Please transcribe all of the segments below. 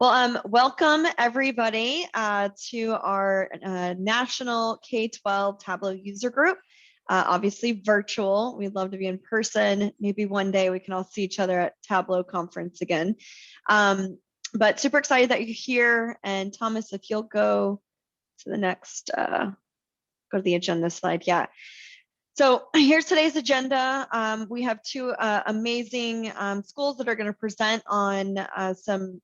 Welcome everybody to our national K-12 Tableau user group. Obviously virtual. We'd love to be in person. Maybe one day we can all see each other at Tableau conference again. But super excited that you're here. And Thomas, if you'll go to the next, go to the agenda slide. Yeah. So here's today's agenda. We have two amazing schools that are going to present on some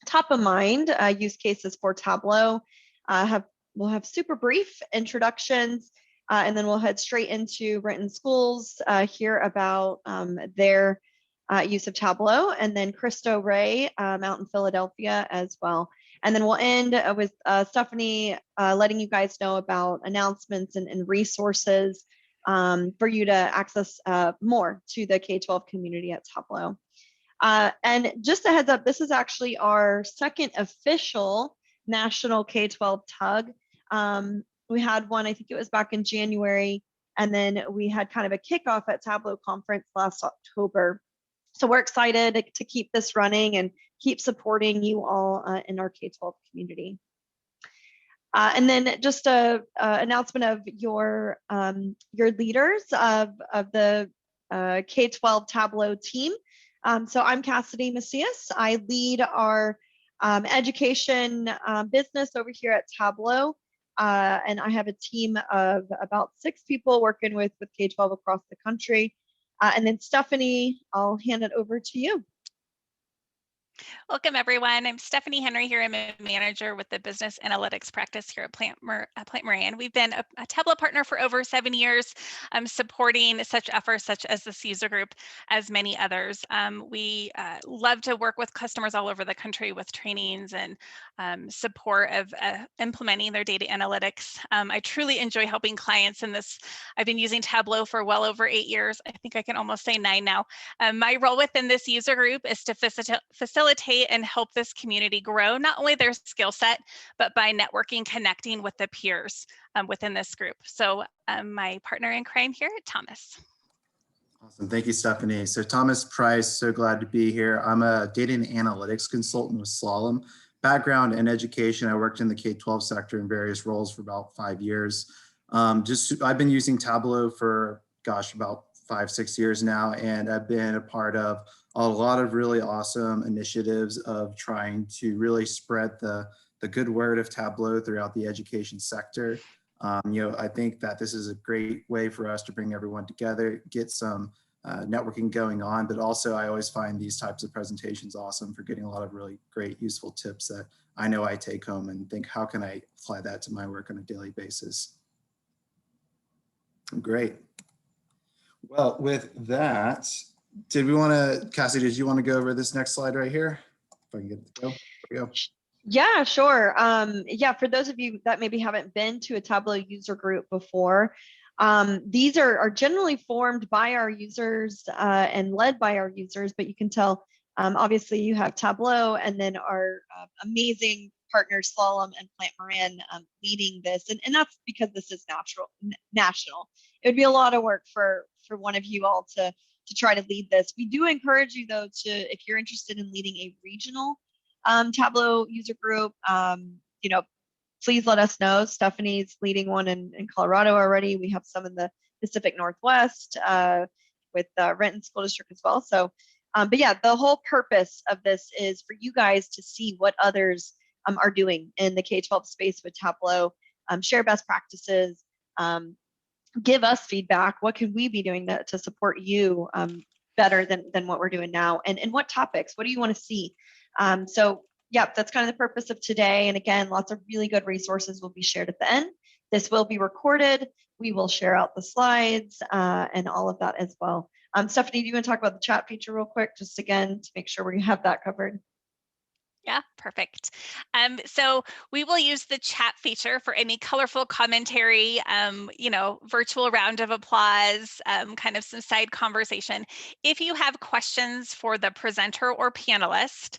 top of mind use cases for Tableau. We'll have super brief introductions, and then we'll head straight into Renton schools, hear about their use of Tableau, and then Cristo Ray out in Philadelphia as well. And then we'll end with Stephanie letting you guys know about announcements and resources for you to access more to the K-12 community at Tableau. And just a heads up, this is actually our second official national K-12 tug. We had one, I think it was back in January, and then we had kind of a kickoff at Tableau conference last October. So we're excited to keep this running and keep supporting you all in our K-12 community. And then just a announcement of your leaders of the K-12 Tableau team. So I'm Cassidy Macias. I lead our education business over here at Tableau. And I have a team of about 6 people working with K-12 across the country. And then Stephanie, I'll hand it over to you. Welcome, everyone. I'm Stephanie Henry here. I'm a manager with the business analytics practice here at Plant Moran. We've been a Tableau partner for over 7 years, supporting such efforts such as this user group, as many others. We love to work with customers all over the country with trainings and support of implementing their data analytics. I truly enjoy helping clients in this. I've been using Tableau for well over 8 years. I think I can almost say 9 now. My role within this user group is to facilitate and help this community grow, not only their skill set, but by networking, connecting with the peers within this group. So my partner in crime here, Thomas. Awesome, thank you, Stephanie. So Thomas Price, so glad to be here. I'm a data and analytics consultant with Slalom. Background in education, I worked in the K-12 sector in various roles for about 5 years. I've been using Tableau for, about 5-6 years now, and I've been a part of a lot of really awesome initiatives of trying to really spread the good word of Tableau throughout the education sector. I think that this is a great way for us to bring everyone together, get some networking going on, but also I always find these types of presentations awesome for getting a lot of really great, useful tips that I know I take home and think, how can I apply that to my work on a daily basis? Great. Well, with that, Cassie, did you want to go over this next slide right here? If I can get it to go. There we go. Yeah, sure. Yeah, for those of you that maybe haven't been to a Tableau user group before, these are generally formed by our users and led by our users, but you can tell, obviously you have Tableau and then our amazing partners, Slalom and Plant Moran, leading this. And that's because this is national. It would be a lot of work for one of you all to try to lead this. We do encourage you though if you're interested in leading a regional Tableau user group, please let us know. Stephanie's leading one in Colorado already. We have some in the Pacific Northwest with Renton School District as well. So, but yeah, the whole purpose of this is for you guys to see what others are doing in the K-12 space with Tableau, share best practices, give us feedback. What can we be doing to support you better than what we're doing now? And what topics? What do you want to see? So yeah, that's kind of the purpose of today. And again, lots of really good resources will be shared at the end. This will be recorded. We will share out the slides and all of that as well. Stephanie, do you want to talk about the chat feature real quick, just again, to make sure we have that covered? Yeah, perfect. So we will use the chat feature for any colorful commentary, virtual round of applause, kind of some side conversation. If you have questions for the presenter or panelist,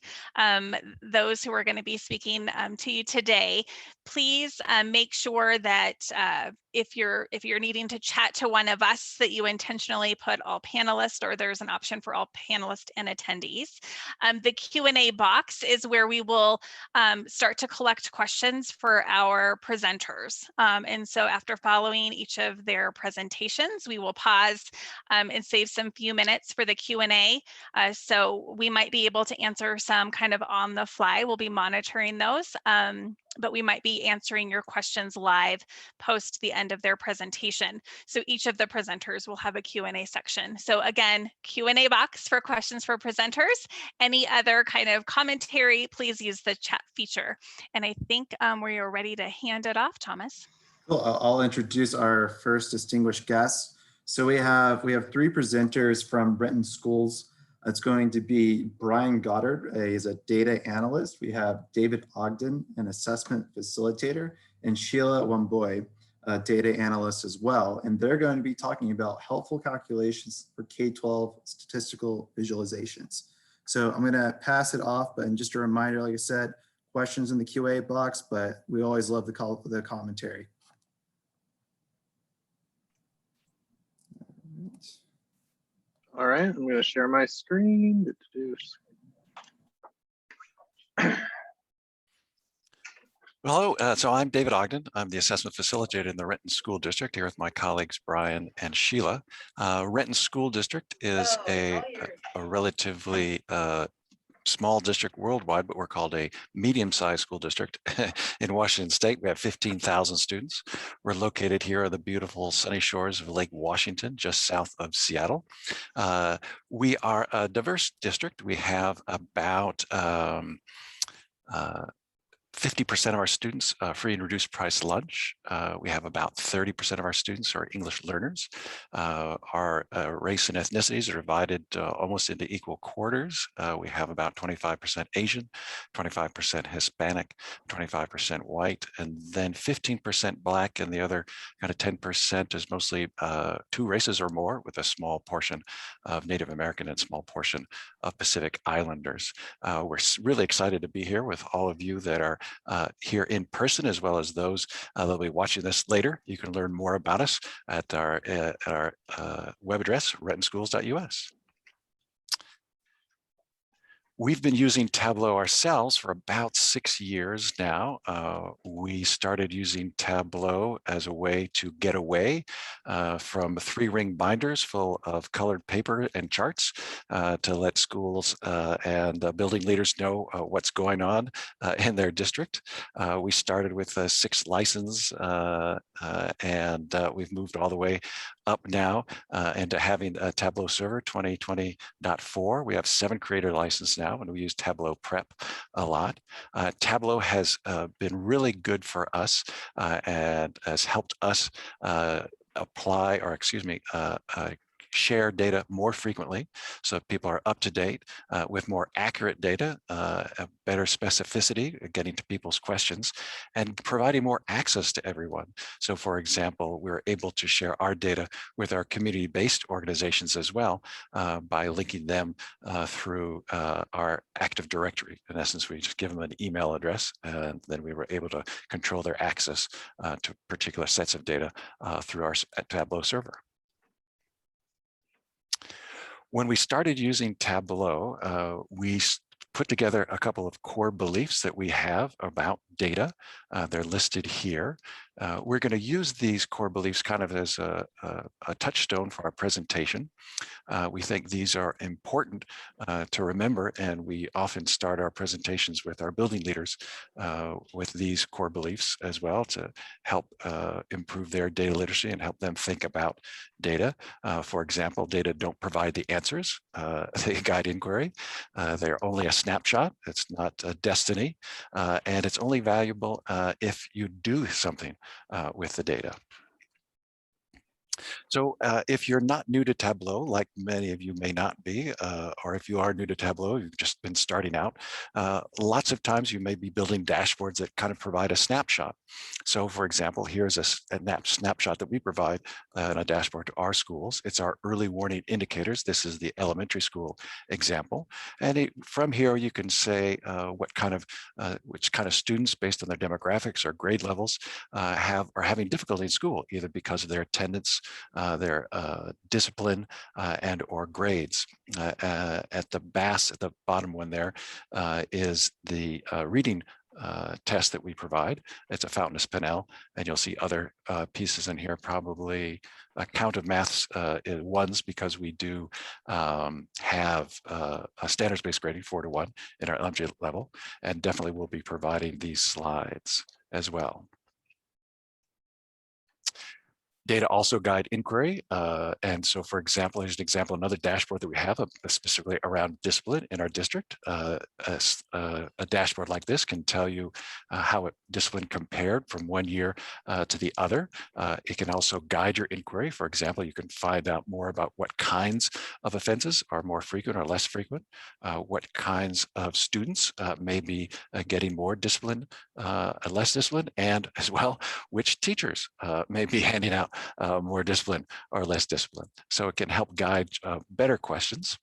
those who are going to be speaking to you today, please make sure that if you're needing to chat to one of us, that you intentionally put all panelists, or there's an option for all panelists and attendees. The Q&A box is where we will will start to collect questions for our presenters. And so after following each of their presentations, we will pause and save some few minutes for the Q&A. So we might be able to answer some kind of on the fly. We'll be monitoring those, but we might be answering your questions live post the end of their presentation. So each of the presenters will have a Q&A section. So again, Q&A box for questions for presenters. Any other kind of commentary, please use the chat feature. And I think we are ready to hand it off, Thomas. Cool. I'll introduce our first distinguished guest. So we have 3 presenters from Renton Schools. It's going to be Brian Goddard, he's a data analyst. We have David Ogden, an assessment facilitator, and Sheila Wambui, a data analyst as well. And they're going to be talking about helpful calculations for K-12 statistical visualizations. So I'm going to pass it off, but just a reminder, like I said, questions in the QA box, but we always love the commentary. All right, I'm going to share my screen. Hello, so I'm David Ogden. I'm the assessment facilitator in the Renton School District here with my colleagues Brian and Sheila. Renton School District is a relatively small district worldwide, but we're called a medium-sized school district in Washington State. We have 15,000 students. We're located here on the beautiful sunny shores of Lake Washington, just south of Seattle. We are a diverse district. We have about 50% of our students free and reduced price lunch. We have about 30% of our students are English learners. Our race and ethnicities are divided almost into equal quarters. We have about 25% Asian, 25% Hispanic, 25% white, and then 15% Black, and the other kind of 10% is mostly 2 races or more, with a small portion of Native American and small portion of Pacific Islanders. We're really excited to be here with all of you that are here in person, as well as those that'll be watching this later. You can learn more about us at our web address, rentonschools.us. We've been using Tableau ourselves for about 6 years now. We started using Tableau as a way to get away from 3-ring binders full of colored paper and charts to let schools and building leaders know what's going on in their district. We started with a 6 license and we've moved all the way up now into having a Tableau server 2020.4. We have 7 creator licenses now, and we use Tableau Prep a lot. Tableau has been really good for us and has helped us apply, or excuse me, share data more frequently, so people are up to date with more accurate data, a better specificity, getting to people's questions, and providing more access to everyone. So for example, we're able to share our data with our community-based organizations as well by linking them through our Active Directory. In essence, we just give them an email address, and then we were able to control their access to particular sets of data through our Tableau server. When we started using Tableau, we put together a couple of core beliefs that we have about data. They're listed here. We're going to use these core beliefs kind of as a touchstone for our presentation. We think these are important to remember, and we often start our presentations with our building leaders with these core beliefs as well, to help improve their data literacy and help them think about data. For example, data don't provide the answers. They guide inquiry. They're only a snapshot. It's not a destiny, and it's only valuable if you do something with the data. So if you're not new to Tableau, like many of you may not be, or if you are new to Tableau, you've just been starting out, lots of times you may be building dashboards that kind of provide a snapshot. So for example, here's a snapshot that we provide in a dashboard to our schools. It's our early warning indicators. This is the elementary school example. And from here, you can say which kind of students based on their demographics or grade levels are having difficulty in school, either because of their attendance their discipline and or grades. At the BAS, at the bottom one there, is the reading test that we provide. It's a Fountainist Pinnell, and you'll see other pieces in here, probably a count of maths ones, because we do have a standards-based grading 4-to-1 in our elementary level, and definitely we'll be providing these slides as well. Data also guide inquiry. And so, for example, here's an example, another dashboard that we have specifically around discipline in our district. A dashboard like this can tell you how discipline compared from one year to the other. It can also guide your inquiry. For example, you can find out more about what kinds of offenses are more frequent or less frequent, what kinds of students may be getting more discipline, less discipline, and as well, which teachers may be handing out more discipline or less discipline. So it can help guide better questions.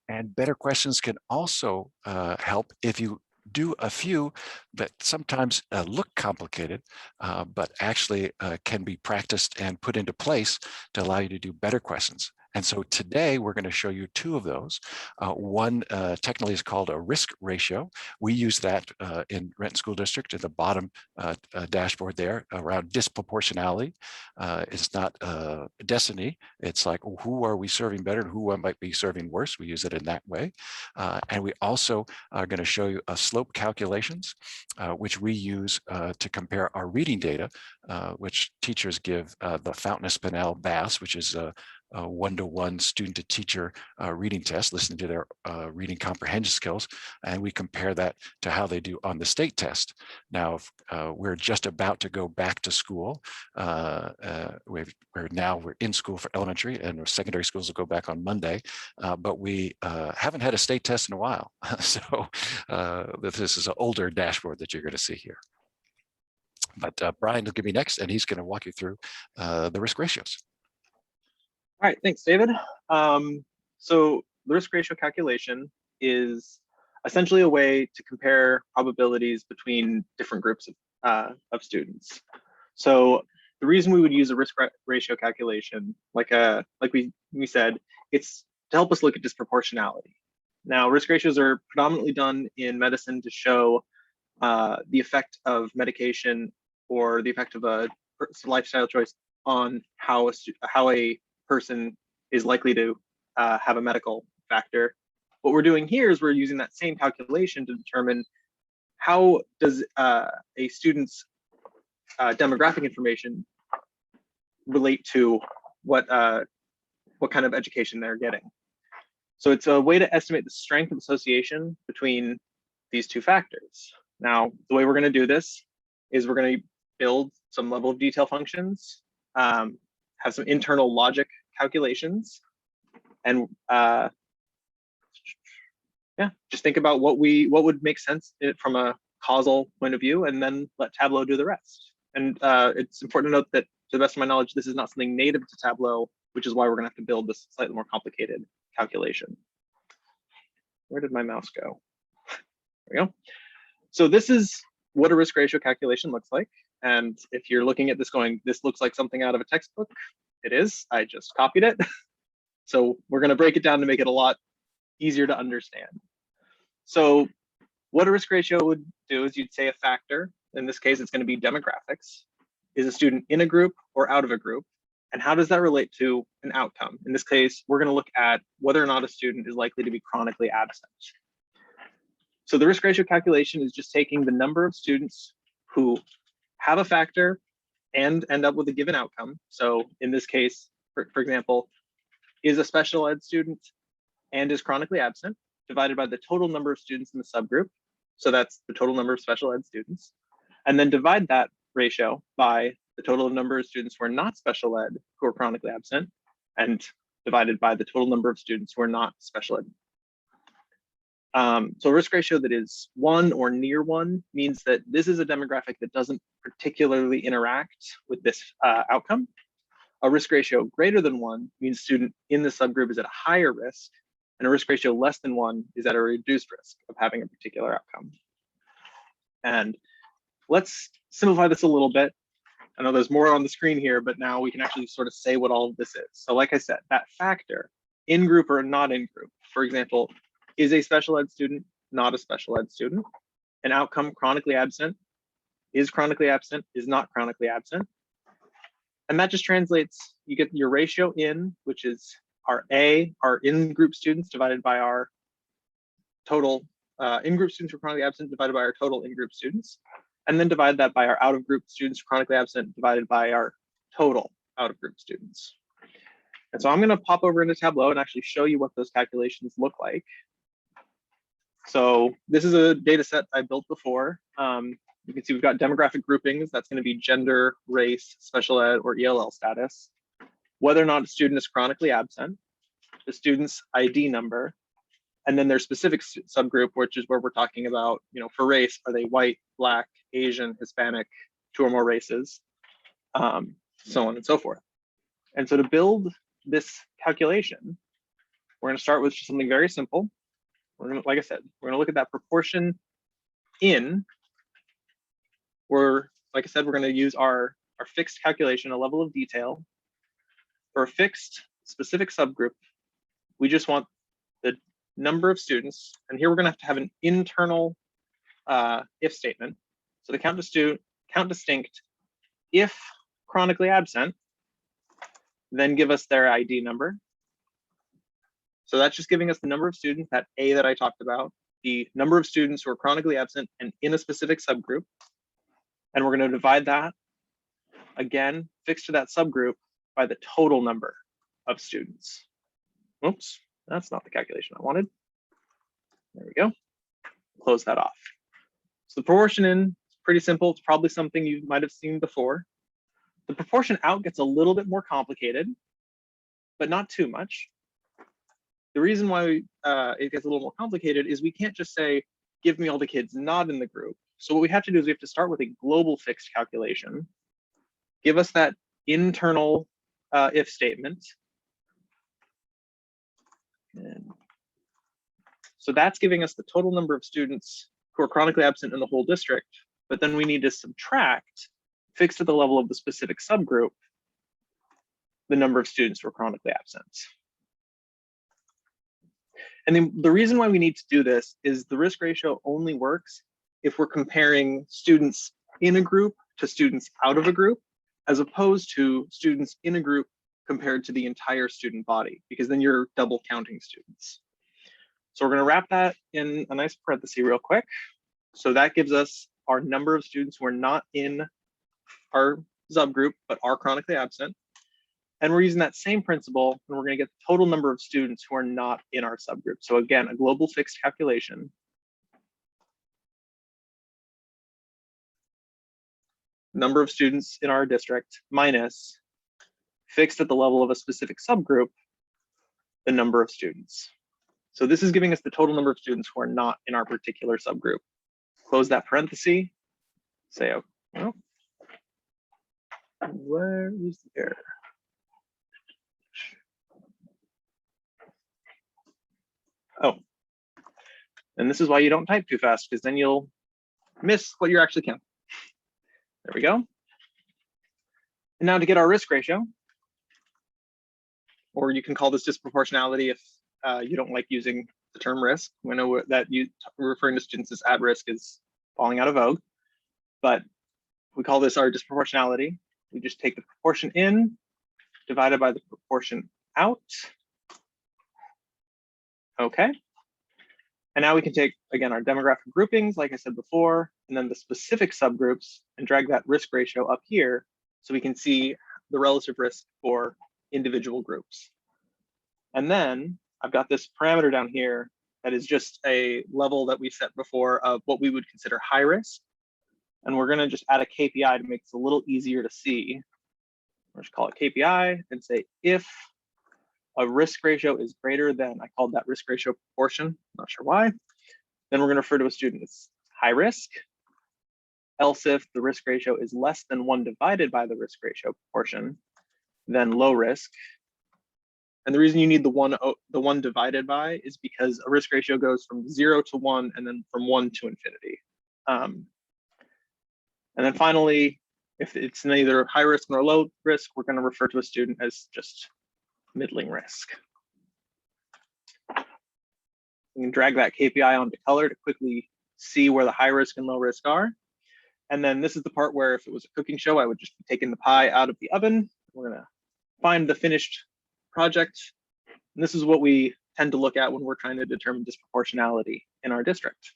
And better questions can also help if you do a few that sometimes look complicated, but actually can be practiced and put into place to allow you to do better questions. And so today we're going to show you two of those. One technically is called a risk ratio. We use that in Renton School District at the bottom dashboard there around disproportionality. It's not destiny. It's like, who are we serving better and who might be serving worse? We use it in that way. And we also are going to show you slope calculations, which we use to compare our reading data, which teachers give the Fountainist Pinnell BAS, which is a 1-to-1 student to teacher reading test, listening to their reading comprehension skills, and we compare that to how they do on the state test. Now, we're just about to go back to school. We're in school for elementary, and secondary schools will go back on Monday, but we haven't had a state test in a while. So this is an older dashboard that you're going to see here. But Brian will give me next, and he's going to walk you through the risk ratios. All right, thanks, David. So the risk ratio calculation is essentially a way to compare probabilities between different groups of students. So the reason we would use a risk ratio calculation, like we said, it's to help us look at disproportionality. Now, risk ratios are predominantly done in medicine to show the effect of medication or the effect of a lifestyle choice on how a person is likely to have a medical factor. What we're doing here is we're using that same calculation to determine how does a student's demographic information relate to what kind of education they're getting. So it's a way to estimate the strength of association between these two factors. Now, the way we're going to do this is we're going to build some level of detail functions, have some internal logic calculations, and just think about what would make sense from a causal point of view, and then let Tableau do the rest. And it's important to note that, to the best of my knowledge, this is not something native to Tableau, which is why we're going to have to build this slightly more complicated calculation. Where did my mouse go? There we go. So this is what a risk ratio calculation looks like. And if you're looking at this going, this looks like something out of a textbook, it is. I just copied it. So we're going to break it down to make it a lot easier to understand. So what a risk ratio would do is you'd say a factor, in this case, it's going to be demographics, is a student in a group or out of a group, and how does that relate to an outcome? In this case, we're going to look at whether or not a student is likely to be chronically absent. So the risk ratio calculation is just taking the number of students who have a factor and end up with a given outcome. So in this case, for example, is a special ed student and is chronically absent, divided by the total number of students in the subgroup. So that's the total number of special ed students. And then divide that ratio by the total number of students who are not special ed who are chronically absent, and divided by the total number of students who are not special ed. So a risk ratio that is 1 or near 1 means that this is a demographic that doesn't particularly interact with this outcome. A risk ratio greater than 1 means student in the subgroup is at a higher risk, and a risk ratio less than 1 is at a reduced risk of having a particular outcome. And let's simplify this a little bit. I know there's more on the screen here, but now we can actually sort of say what all of this is. So like I said, that factor, in group or not in group, for example, is a special ed student not a special ed student? An outcome chronically absent, is chronically absent, is not chronically absent. And that just translates, you get your ratio in, which is our A, our in-group students divided by our total in-group students who are chronically absent divided by our total in-group students, and then divide that by our out-of-group students chronically absent divided by our total out-of-group students. And so I'm going to pop over into Tableau and actually show you what those calculations look like. So this is a data set I built before. You can see we've got demographic groupings. That's going to be gender, race, special ed, or ELL status. Whether or not a student is chronically absent, the student's ID number, and then their specific subgroup, which is where we're talking about, for race, are they white, Black, Asian, Hispanic, 2 or more races, so on and so forth. And so to build this calculation, we're going to start with just something very simple. We're going to, like I said, we're going to look at that proportion in. Like I said, we're going to use our fixed calculation, a level of detail. For a fixed specific subgroup, we just want the number of students. And here we're going to have an internal if statement. So the count distinct, if chronically absent, then give us their ID number. So that's just giving us the number of students, that A that I talked about, the number of students who are chronically absent and in a specific subgroup. And we're going to divide that, again, fixed to that subgroup, by the total number of students. Oops, that's not the calculation I wanted. There we go. Close that off. So the proportion in is pretty simple. It's probably something you might have seen before. The proportion out gets a little bit more complicated, but not too much. The reason why it gets a little more complicated is we can't just say, give me all the kids not in the group. So what we have to do is we have to start with a global fixed calculation, give us that internal if statement. And so that's giving us the total number of students who are chronically absent in the whole district, but then we need to subtract, fixed at the level of the specific subgroup, the number of students who are chronically absent. And then the reason why we need to do this is the risk ratio only works if we're comparing students in a group to students out of a group, as opposed to students in a group compared to the entire student body, because then you're double counting students. So we're going to wrap that in a nice parenthesis real quick. So that gives us our number of students who are not in our subgroup, but are chronically absent. And we're using that same principle, and we're going to get the total number of students who are not in our subgroup. So again, a global fixed calculation. Number of students in our district minus fixed at the level of a specific subgroup, the number of students. So this is giving us the total number of students who are not in our particular subgroup. Close that parenthesis, say, oh, well, where is the error? Oh, and this is why you don't type too fast, because then you'll miss what you're actually counting. There we go. And now to get our risk ratio, or you can call this disproportionality if you don't like using the term risk. We know that referring to students as at risk is falling out of vogue, but we call this our disproportionality. We just take the proportion in divided by the proportion out. Okay. And now we can take, again, our demographic groupings, like I said before, and then the specific subgroups and drag that risk ratio up here so we can see the relative risk for individual groups. And then I've got this parameter down here that is just a level that we set before of what we would consider high risk. And we're going to just add a KPI to make this a little easier to see. We'll just call it KPI and say if a risk ratio is greater than, I called that risk ratio proportion, not sure why, then we're going to refer to a student as high risk. Else if the risk ratio is less than 1 divided by the risk ratio proportion, then low risk. And the reason you need the one divided by is because a risk ratio goes from 0 to 1 and then from 1 to infinity. And then finally, If it's neither high risk nor low risk, we're going to refer to a student as just middling risk. You can drag that KPI onto color to quickly see where the high risk and low risk are. And then this is the part where if it was a cooking show, I would just be taking the pie out of the oven. We're going to find the finished project. And this is what we tend to look at when we're trying to determine disproportionality in our district.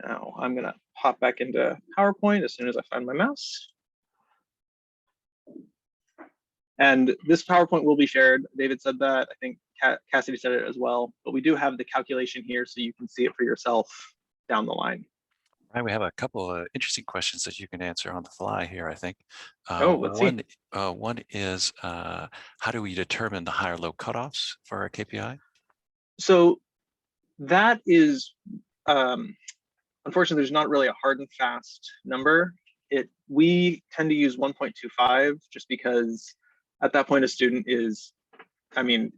Now I'm going to hop back into PowerPoint as soon as I find my mouse. And this PowerPoint will be shared. David said that. I think Cassidy said it as well. But we do have the calculation here so you can see it for yourself down the line. Right, we have a couple of interesting questions that you can answer on the fly here, I think. Let's see. One is, how do we determine the high or low cutoffs for our KPI? So that is, unfortunately, there's not really a hard and fast number. We tend to use 1.25 just because at that point a student is,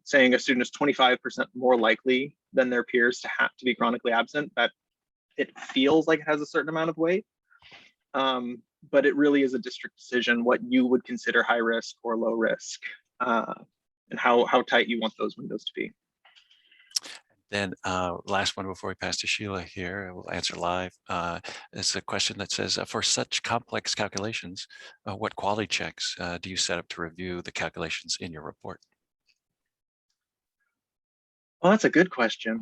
saying a student is 25% more likely than their peers to have to be chronically absent, that it feels like it has a certain amount of weight. But it really is a district decision what you would consider high risk or low risk, and how tight you want those windows to be. Then last one before we pass to Sheila here, we'll answer live. It's a question that says, for such complex calculations, what quality checks do you set up to review the calculations in your report? Well, that's a good question.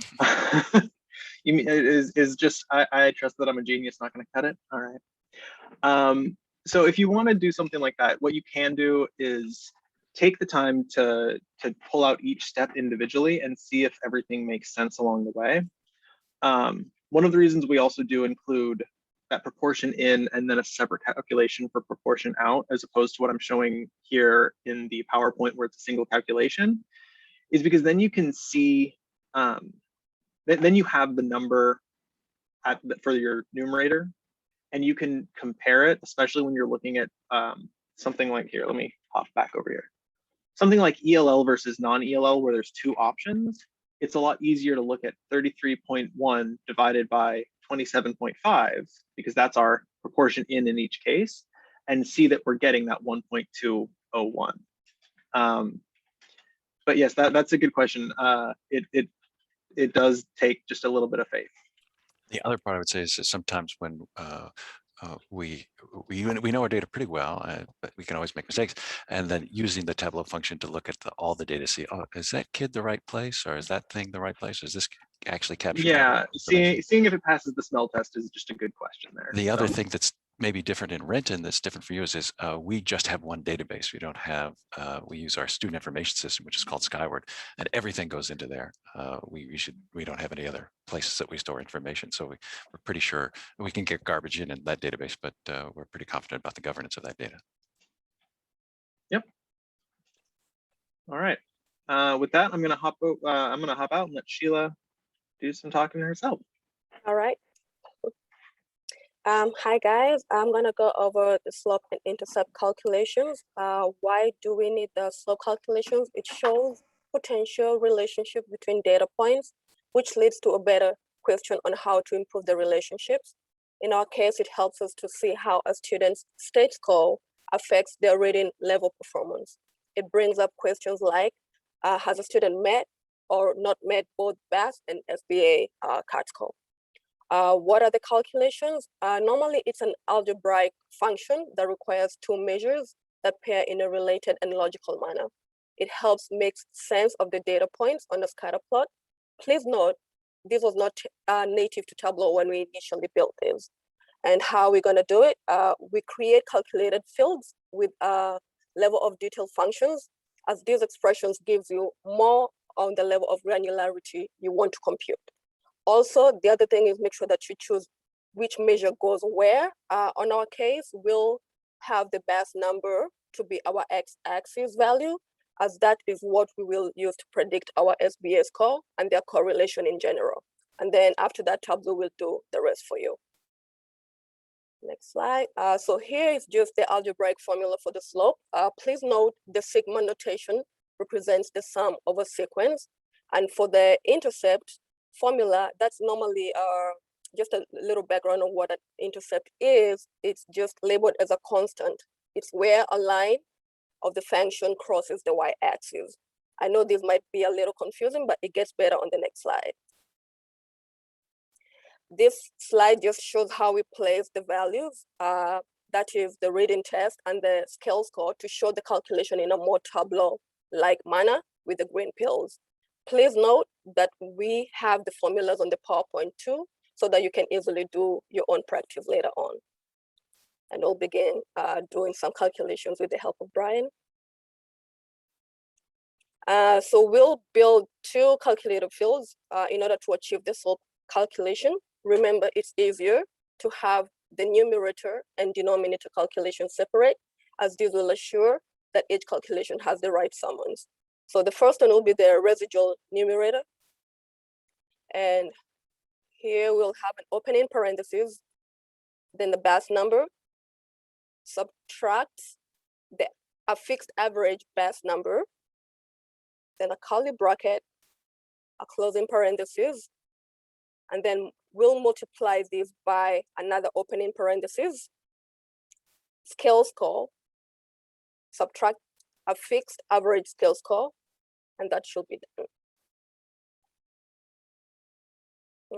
You mean is just I trust that I'm a genius, not going to cut it. All right. So if you want to do something like that, what you can do is take the time to pull out each step individually and see if everything makes sense along the way. One of the reasons we also do include that proportion in and then a separate calculation for proportion out, as opposed to what I'm showing here in the PowerPoint where it's a single calculation, is because then you can see, then you have the number for your numerator, and you can compare it, especially when you're looking at something like here. Let me hop back over here. Something like ELL versus non-ELL, where there's two options. It's a lot easier to look at 33.1 divided by 27.5, because that's our proportion in each case, and see that we're getting that 1.201. But yes, that's a good question. It does take just a little bit of faith. The other part I would say is that sometimes when we know our data pretty well, but we can always make mistakes. And then using the Tableau function to look at all the data, see, oh, is that kid the right place, or is that thing the right place? Or is this actually capturing? Yeah, seeing if it passes the smell test is just a good question there. The other thing that's maybe different in Renton, that's different for you, is we just have one database. We don't have, we use our student information system, which is called Skyward, and everything goes into there. We don't have any other places that we store information. So we're pretty sure we can get garbage in that database, but we're pretty confident about the governance of that data. Yep. All right. With that, I'm gonna hop out and let Sheila do some talking herself. All right. Hi guys, I'm gonna go over the slope and intercept calculations. Why do we need the slope calculations? It shows potential relationship between data points, which leads to a better question on how to improve the relationships. In our case, it helps us to see how a student's state score affects their reading level performance. It brings up questions like, has a student met or not met both BAS and SBA CAT score? What are the calculations? Normally, it's an algebraic function that requires two measures that pair in a related and logical manner. It helps make sense of the data points on the scatter plot. Please note, this was not native to Tableau when we initially built this. And how we're gonna do it, we create calculated fields with level of detail functions, as these expressions gives you more on the level of granularity you want to compute. Also, the other thing is make sure that you choose which measure goes where. On our case, we'll have the best number to be our x-axis value, as that is what we will use to predict our SBA score and their correlation in general. And then after that, Tableau will do the rest for you. Next slide. So here is just the algebraic formula for the slope. Please note the sigma notation represents the sum of a sequence. And for the intercept formula, that's normally just a little background on what an intercept is. It's just labeled as a constant. It's where a line of the function crosses the y-axis. I know this might be a little confusing, but it gets better on the next slide. This slide just shows how we place the values, that is the reading test and the scale score, to show the calculation in a more Tableau-like manner with the green pills. Please note that we have the formulas on the PowerPoint too, so that you can easily do your own practice later on. And we'll begin doing some calculations with the help of Brian. So we'll build two calculator fields in order to achieve the slope calculation. Remember, it's easier to have the numerator and denominator calculation separate, as this will assure that each calculation has the right summands. So the first one will be the residual numerator. And here we'll have an opening parenthesis, then the base number, subtract a fixed average base number, then a curly bracket, a closing parenthesis, and then we'll multiply this by another opening parenthesis, scale score, subtract a fixed average scale score, and that should be done.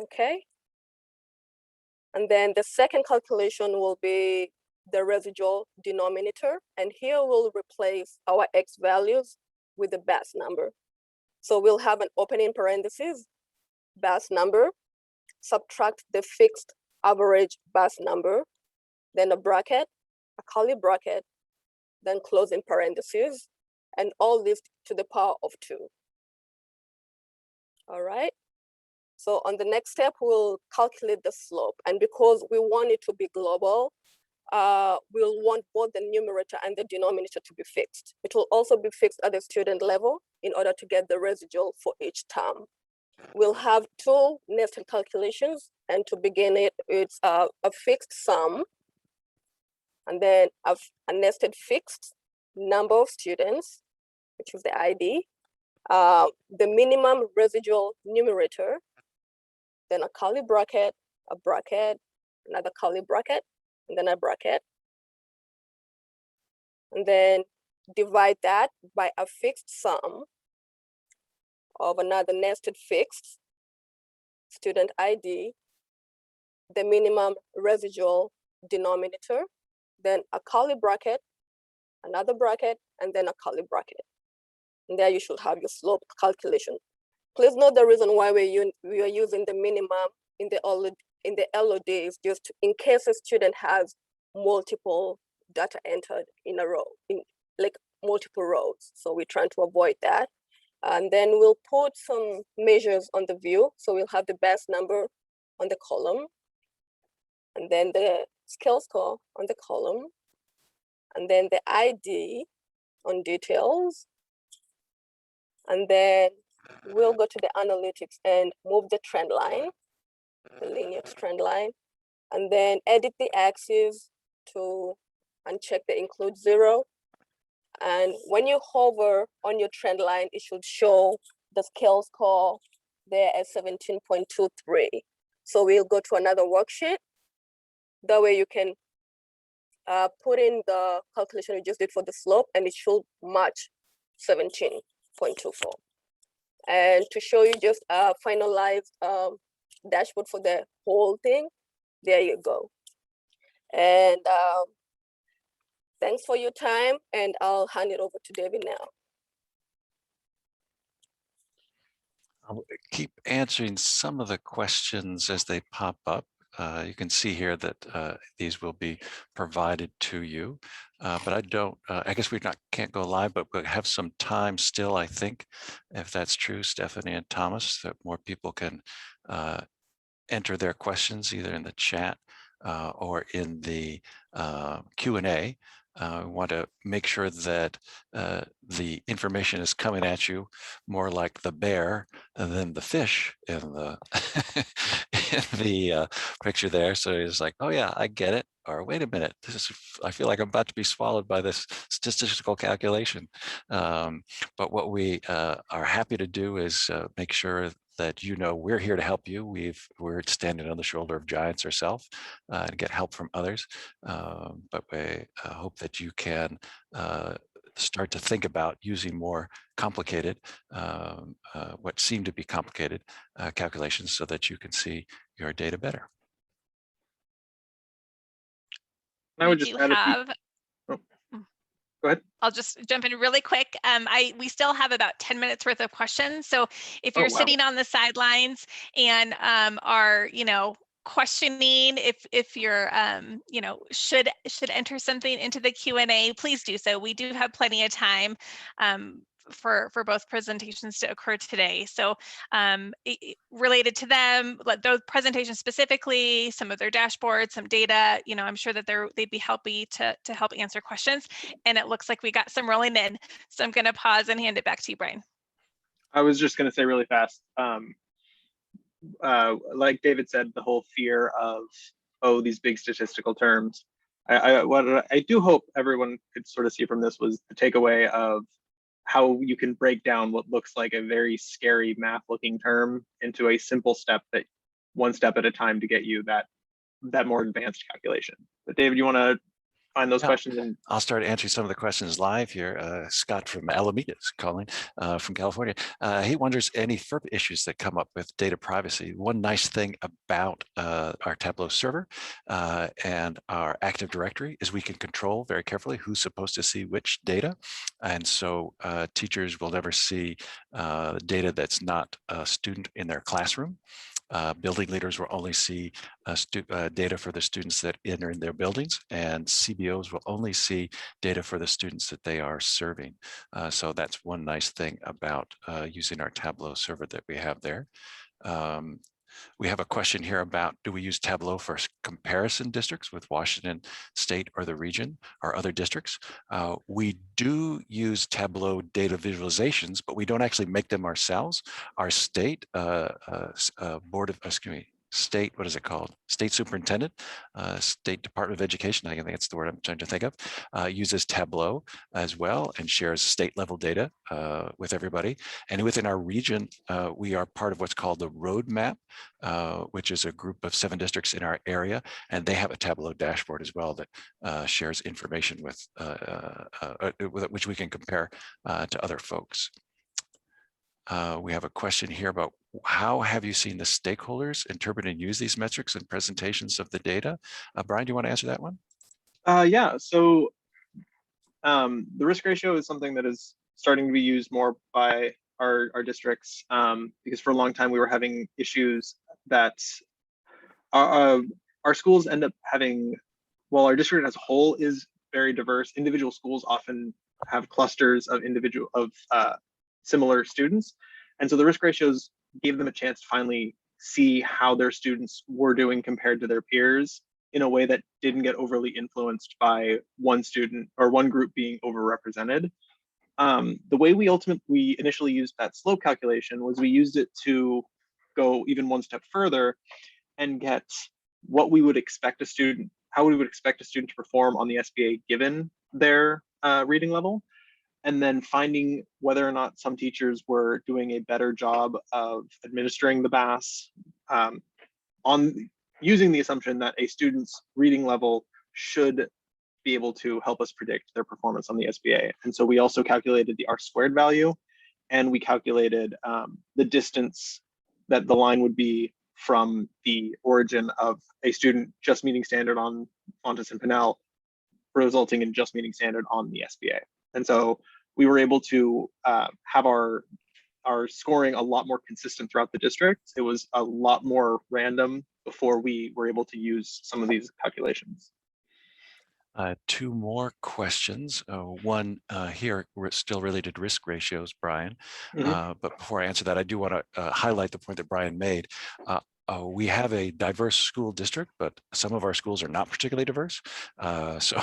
Okay. And then the second calculation will be the residual denominator. And here we'll replace our X values with the base number. So we'll have an opening parenthesis, base number, subtract the fixed average base number, then a bracket, a curly bracket, then closing parentheses, and all this to the power of 2. All right. So on the next step, we'll calculate the slope. And because we want it to be global, we'll want both the numerator and the denominator to be fixed. It will also be fixed at the student level in order to get the residual for each term. We'll have 2 nested calculations. And to begin it, it's a fixed sum, and then a nested fixed number of students, which is the ID, the minimum residual numerator, then a curly bracket, a bracket, another curly bracket, and then a bracket. And then divide that by a fixed sum of another nested fixed student ID, the minimum residual denominator, then a curly bracket, another bracket, and then a curly bracket. And there you should have your slope calculation. Please note the reason why we are using the minimum in the LOD is just in case a student has multiple data entered in a row, in like multiple rows. So we're trying to avoid that. And then we'll put some measures on the view. So we'll have the base number on the column, and then the scale score on the column, and then the ID on details. And then we'll go to the analytics and move the trend line, the linear trend line, and then edit the axis to uncheck the include 0. And when you hover on your trend line, it should show the scale score there at 17.23. So we'll go to another worksheet. That way you can put in the calculation we just did for the slope, and it should match 17.24. And to show you just a finalized dashboard for the whole thing, there you go. And thanks for your time, and I'll hand it over to David now. I'll keep answering some of the questions as they pop up. You can see here that these will be provided to you, but I guess can't go live, but we'll have some time still, I think, if that's true, Stephanie and Thomas, that more people can enter their questions either in the chat or in the Q&A. We want to make sure that the information is coming at you more like the bear than the fish in the in the picture there. So it's like, oh yeah, I get it. Or wait a minute, I feel like I'm about to be swallowed by this statistical calculation. But what we are happy to do is make sure that we're here to help you. We're standing on the shoulder of giants ourselves and get help from others. But we hope that you can start to think about using more complicated, what seem to be complicated calculations so that you can see your data better. I would just add oh, go ahead. I'll just jump in really quick. We still have about 10 minutes worth of questions. So if you're sitting on the sidelines and are, questioning if you're, should enter something into the Q&A, please do so. We do have plenty of time for both presentations to occur today. So related to them, those presentations specifically, some of their dashboards, some data, I'm sure that they'd be happy to help answer questions. And it looks like we got some rolling in. So I'm going to pause and hand it back to you, Brian. I was just going to say really fast, like David said, the whole fear of, these big statistical terms. What I do hope everyone could sort of see from this was the takeaway of how you can break down what looks like a very scary math looking term into a simple step, that one step at a time, to get you that more advanced calculation. But David, you want to find those questions? And I'll start answering some of the questions live here. Scott from Alameda is calling from California. He wonders any FERP issues that come up with data privacy. One nice thing about our Tableau server and our Active Directory is we can control very carefully who's supposed to see which data. And so teachers will never see data that's not a student in their classroom. Building leaders will only see data for the students that enter in their buildings, and CBOs will only see data for the students that they are serving. So that's one nice thing about using our Tableau server that we have there. We have a question here about, do we use Tableau for comparison districts with Washington State or the region or other districts? We do use Tableau data visualizations, but we don't actually make them ourselves. Our state state, what is it called? State Superintendent, State Department of Education, I think that's the word I'm trying to think of, uses Tableau as well and shares state level data with everybody. And within our region, we are part of what's called the Roadmap, which is a group of 7 districts in our area. And they have a Tableau dashboard as well that shares information with which we can compare to other folks. We have a question here about how have you seen the stakeholders interpret and use these metrics in presentations of the data? Brian, do you want to answer that one? Yeah, so the risk ratio is something that is starting to be used more by our districts, because for a long time we were having issues that our schools end up having, while our district as a whole is very diverse, individual schools often have clusters of similar students. And so the risk ratios gave them a chance to finally see how their students were doing compared to their peers in a way that didn't get overly influenced by one student or one group being overrepresented. The way we initially used that slope calculation was we used it to go even one step further and get what we would expect a student, how we would expect a student to perform on the SBA given their reading level, and then finding whether or not some teachers were doing a better job of administering the BAS on using the assumption that a student's reading level should be able to help us predict their performance on the SBA. And so we also calculated the R² value, and we calculated the distance that the line would be from the origin of a student just meeting standard on Fontes and Pinnell, resulting in just meeting standard on the SBA. And so we were able to have our scoring a lot more consistent throughout the district. It was a lot more random before we were able to use some of these calculations. 2 more questions. One here, still related to risk ratios, Brian. But before I answer that, I do want to highlight the point that Brian made. We have a diverse school district, but some of our schools are not particularly diverse. So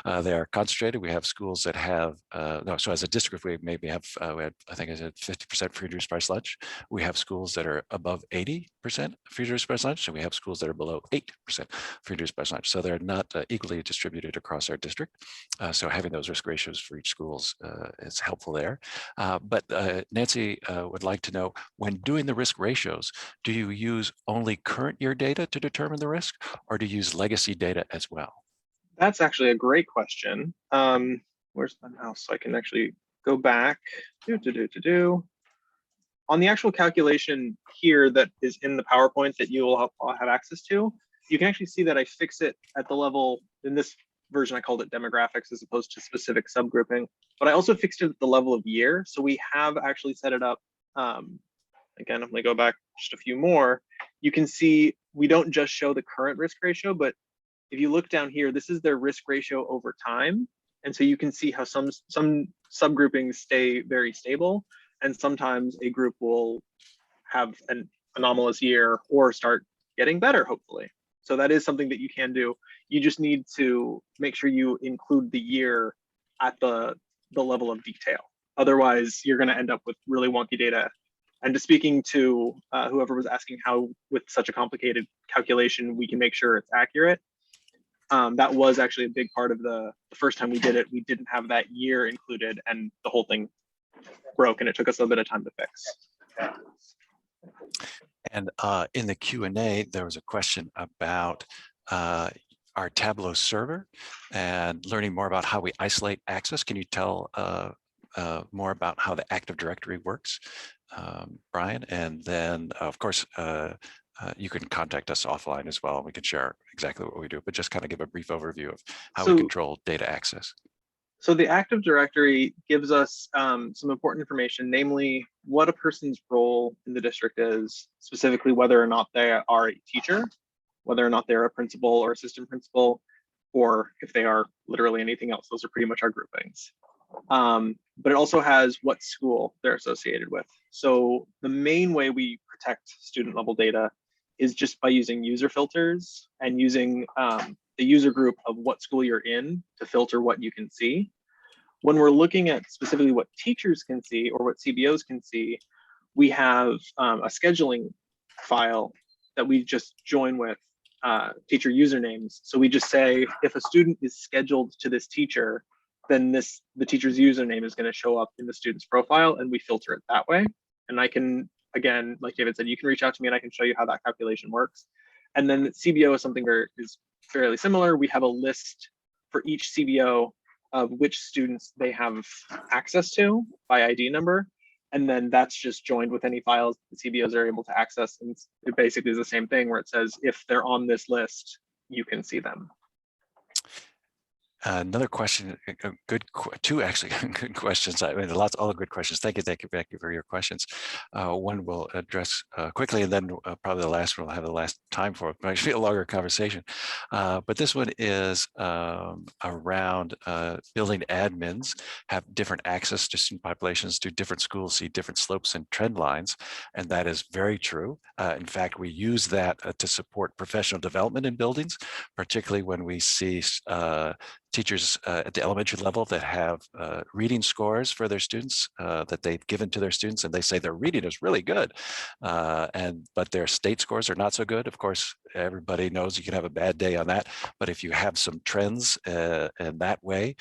they are concentrated. We have schools that have, so as a district, we maybe have, I think I said 50% free reduced price lunch. We have schools that are above 80% free reduced price lunch, and we have schools that are below 8% free reduced price lunch. So they're not equally distributed across our district. So having those risk ratios for each schools is helpful there. But Nancy would like to know, when doing the risk ratios, do you use only current year data to determine the risk, or do you use legacy data as well? That's actually a great question. Where's my mouse? So I can actually go back. On the actual calculation here that is in the PowerPoint that you will have access to, you can actually see that I fix it at the level, in this version I called it demographics as opposed to specific subgrouping, but I also fixed it at the level of year. So we have actually set it up. Again, I'm going to go back just a few more. You can see we don't just show the current risk ratio, but if you look down here, this is their risk ratio over time. And so you can see how some subgroupings stay very stable, and sometimes a group will have an anomalous year or start getting better, hopefully. So that is something that you can do. You just need to make sure you include the year at the level of detail. Otherwise, you're going to end up with really wonky data. And to speaking to whoever was asking how, with such a complicated calculation, we can make sure it's accurate. That was actually a big part of the first time we did it. We didn't have that year included, and the whole thing broke, and it took us a bit of time to fix. And in the Q&A, there was a question about our Tableau server and learning more about how we isolate access. Can you tell more about how the Active Directory works, Brian? And then, of course, you can contact us offline as well. We can share exactly what we do, but just kind of give a brief overview of how we control data access. So the Active Directory gives us some important information, namely what a person's role in the district is, specifically whether or not they are a teacher, whether or not they're a principal or assistant principal, or if they are literally anything else. Those are pretty much our groupings. But it also has what school they're associated with. So the main way we protect student level data is just by using user filters and using the user group of what school you're in to filter what you can see. When we're looking at specifically what teachers can see or what CBOs can see, we have a scheduling file that we just join with teacher usernames. So we just say, if a student is scheduled to this teacher, then the teacher's username is going to show up in the student's profile, and we filter it that way. And I can, again, like David said, you can reach out to me and I can show you how that calculation works. And then CBO is something that is fairly similar. We have a list for each CBO of which students they have access to by ID number. And then that's just joined with any files the CBOs are able to access. And it basically is the same thing where it says, if they're on this list, you can see them. Another question, two actually good questions. I mean, all good questions. Thank you for your questions. One we'll address quickly, and then probably the last one we'll have the last time for. It might be a longer conversation. But this one is around building admins have different access to student populations, to different schools, see different slopes and trend lines, and that is very true. In fact, we use that to support professional development in buildings, particularly when we see teachers at the elementary level that have reading scores for their students that they've given to their students, and they say their reading is really good, but their state scores are not so good. Of course, everybody knows you can have a bad day on that, but if you have some trends in that way,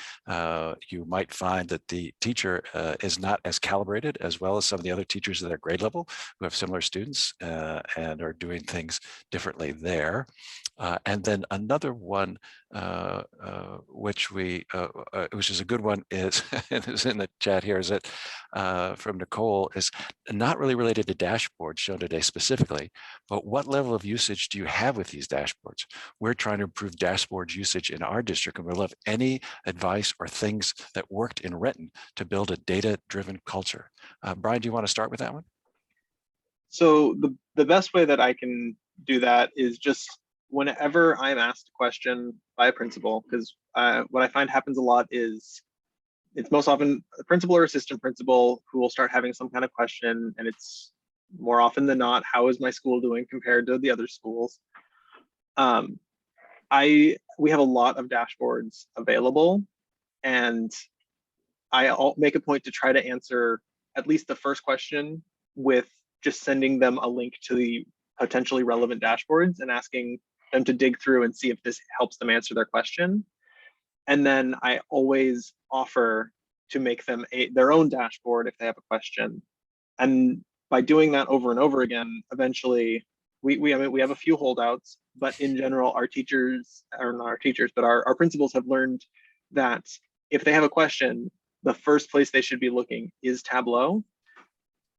you might find that the teacher is not as calibrated as well as some of the other teachers at their grade level who have similar students and are doing things differently there. And then another one, which is a good one, is is in the chat here, is that from Nicole, is not really related to dashboards shown today specifically, but what level of usage do you have with these dashboards? We're trying to improve dashboards usage in our district, and we'd love any advice or things that worked in Renton to build a data-driven culture. Brian, do you want to start with that one? So the best way that I can do that is just whenever I'm asked a question by a principal, because what I find happens a lot is it's most often a principal or assistant principal who will start having some kind of question, and it's more often than not, how is my school doing compared to the other schools? We have a lot of dashboards available, and I'll make a point to try to answer at least the first question with just sending them a link to the potentially relevant dashboards and asking them to dig through and see if this helps them answer their question. And then I always offer to make them their own dashboard if they have a question. And by doing that over and over again, eventually we have a few holdouts, but in general, our teachers, or not our teachers, but our principals have learned that if they have a question, the first place they should be looking is Tableau.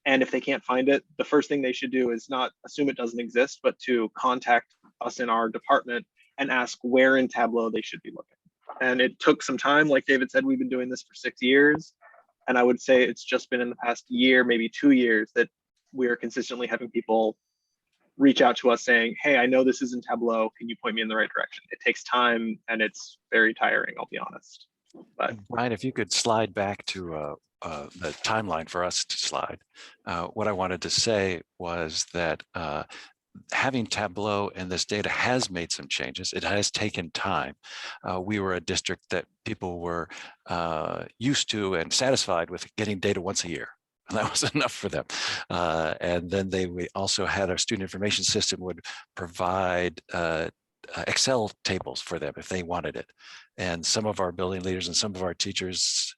And if they can't find it, the first thing they should do is not assume it doesn't exist, but to contact us in our department and ask where in Tableau they should be looking. And it took some time. Like David said, we've been doing this for 6 years. And I would say it's just been in the past year, maybe 2 years, that we are consistently having people reach out to us saying, hey, I know this is in Tableau. Can you point me in the right direction? It takes time and it's very tiring, I'll be honest. But Brian, if you could slide back to the timeline for us to slide. What I wanted to say was that having Tableau and this data has made some changes. It has taken time. We were a district that people were used to and satisfied with getting data once a year. And that was enough for them. And then we also had our student information system would provide Excel tables for them if they wanted it. And some of our building leaders and some of our teachers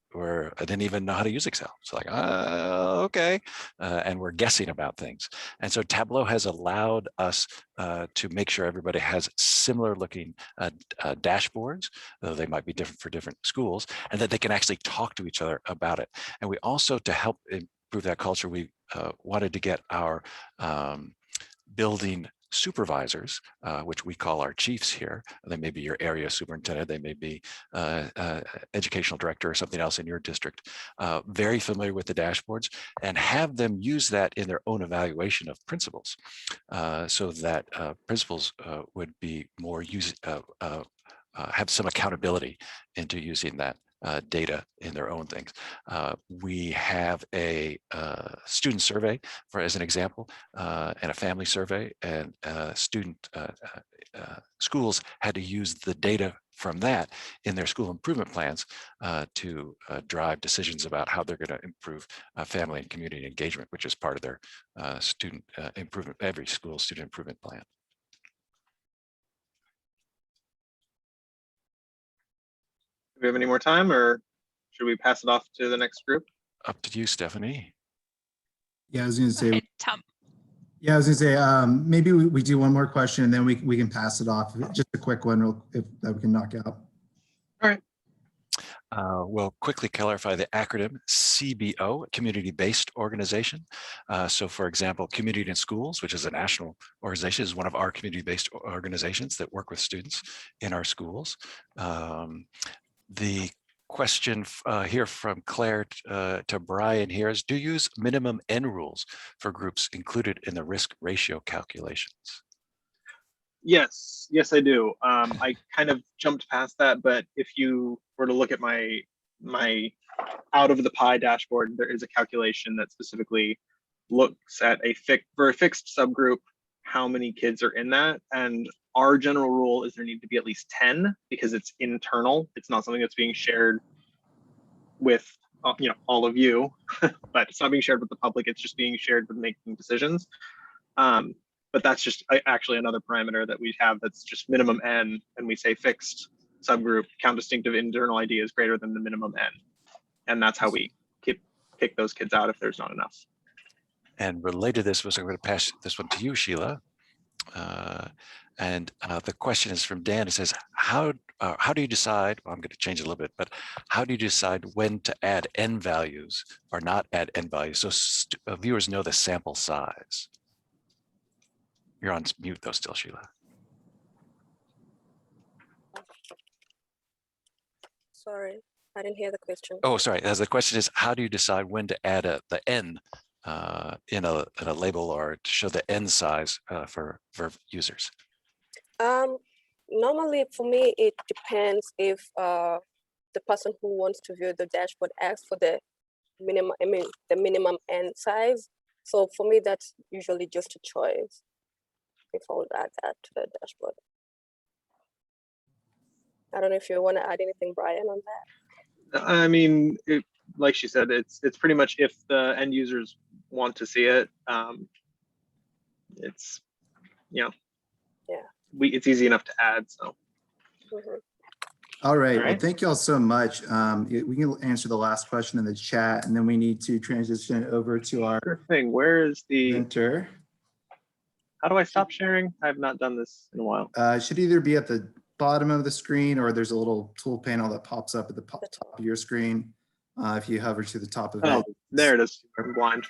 didn't even know how to use Excel. It's like, okay. And we're guessing about things. And so Tableau has allowed us to make sure everybody has similar looking dashboards, though they might be different for different schools, and that they can actually talk to each other about it. And we also, to help improve that culture, we wanted to get our building supervisors, which we call our chiefs here. They may be your area superintendent, they may be educational director or something else in your district, very familiar with the dashboards, and have them use that in their own evaluation of principals, so that principals would be more have some accountability into using that data in their own things. We have a student survey, as an example, and a family survey, and schools had to use the data from that in their school improvement plans to drive decisions about how they're going to improve family and community engagement, which is part of their student improvement, every school student improvement plan. do we have any more time, or should we pass it off to the next group? Up to you, Stephanie. Yeah, I was going to say. Okay, Tom. Yeah, I was going to say maybe we do one more question and then we can pass it off. Just a quick one, if that we can knock out. All right. We'll quickly clarify the acronym CBO, community-based organization. So for example, Community in Schools, which is a national organization, is one of our community-based organizations that work with students in our schools. The question here from Claire to Brian here is, do you use minimum N rules for groups included in the risk ratio calculations? Yes, I do. I kind of jumped past that, but if you were to look at my out of the pie dashboard, there is a calculation that specifically looks at for a fixed subgroup, how many kids are in that. And our general rule is there need to be at least 10 because it's internal. It's not something that's being shared with all of you, but it's not being shared with the public. It's just being shared with making decisions. But that's just actually another parameter that we have that's just minimum N, and we say fixed subgroup, count distinctive internal ID is greater than the minimum N. And that's how we kick those kids out if there's not enough. And related to this was, I'm going to pass this one to you, Sheila. And the question is from Dan. It says, how do you decide, well, I'm going to change it a little bit, but how do you decide when to add N values or not add N values so viewers know the sample size? You're on mute though still, Sheila. Sorry, I didn't hear the question. Oh, sorry. As the question is, how do you decide when to add the N in a label or to show the N size for users? Normally for me, it depends if the person who wants to view the dashboard asks for the minimum, the minimum N size. So for me, that's usually just a choice if I would add that to the dashboard. I don't know if you want to add anything, Brian, on that. I mean, like she said, it's pretty much if the end users want to see it. It's, you know, it's easy enough to add. So. Mhm. All right. All Well, right. thank you all so much. We can answer the last question in the chat, and then we need to transition over to our Sure thing. Where is the? presenter. How do I stop sharing? I have not done this in a while. It should either be at the bottom of the screen, or there's a little tool panel that pops up at the top of your screen. If you hover to the top of Oh, it. there it is. I'm blind.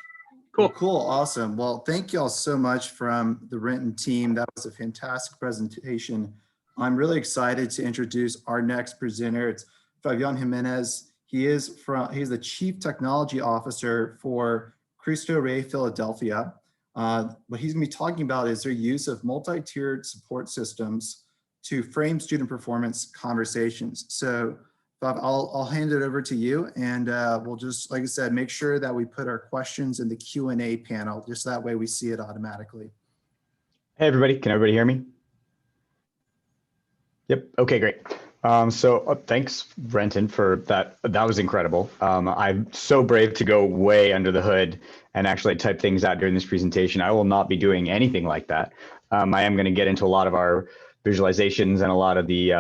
Well, Cool. cool. Awesome. Well, thank you all so much from the Renton team. That was a fantastic presentation. I'm really excited to introduce our next presenter. It's Fahvyon Jimenez. He's the Chief Technology Officer for Cristo Philadelphia. What he's gonna be talking about is their use of multi-tiered support systems to frame student performance conversations. So Bob, I'll hand it over to you, and we'll just, like I said, make sure that we put our questions in the Q&A panel, just that way we see it automatically. Hey everybody, can everybody hear me? Yep, okay, great. Thanks Renton for that. That was incredible. I'm so brave to go way under the hood and actually type things out during this presentation. I will not be doing anything like that. I am gonna get into a lot of our visualizations and a lot of the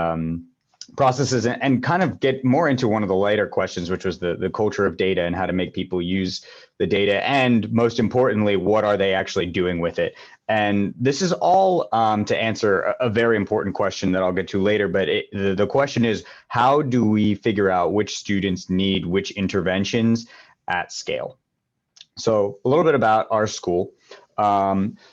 processes and kind of get more into one of the lighter questions, which was the culture of data and how to make people use the data. And most importantly, what are they actually doing with it? And this is all to answer a very important question that I'll get to later. But the question is, how do we figure out which students need which interventions at scale? So a little bit about our school.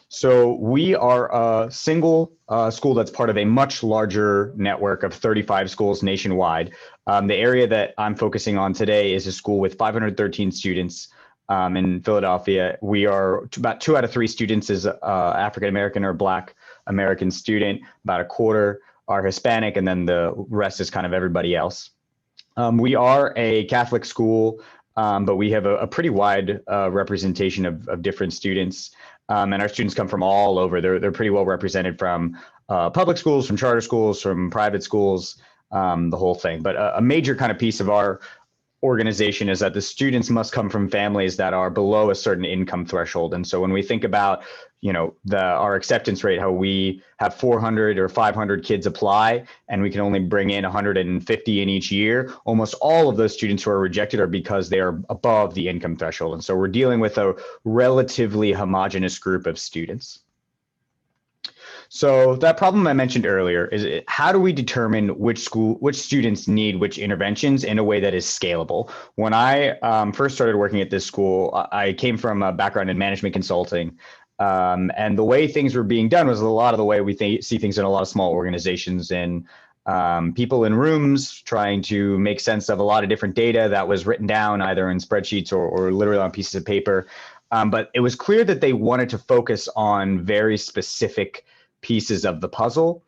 So we are a single school that's part of a much larger network of 35 schools nationwide. The area that I'm focusing on today is a school with 513 students in Philadelphia. We are about 2 out of 3 students is African-American or Black American student, about a quarter are Hispanic, and then the rest is kind of everybody else. We are a Catholic school, but we have a pretty wide representation of different students. And our students come from all over. They're pretty well represented from public schools, from charter schools, from private schools, the whole thing. But a major kind of piece of our organization is that the students must come from families that are below a certain income threshold. And so when we think about, you know, our acceptance rate, how we have 400 or 500 kids apply, and we can only bring in 150 in each year, almost all of those students who are rejected are because they are above the income threshold. And so we're dealing with a relatively homogeneous group of students. So that problem I mentioned earlier is how do we determine which students need which interventions in a way that is scalable? When I first started working at this school, I came from a background in management consulting. And the way things were being done was a lot of the way we see things in a lot of small organizations, and people in rooms trying to make sense of a lot of different data that was written down either in spreadsheets or literally on pieces of paper. But it was clear that they wanted to focus on very specific pieces of the puzzle.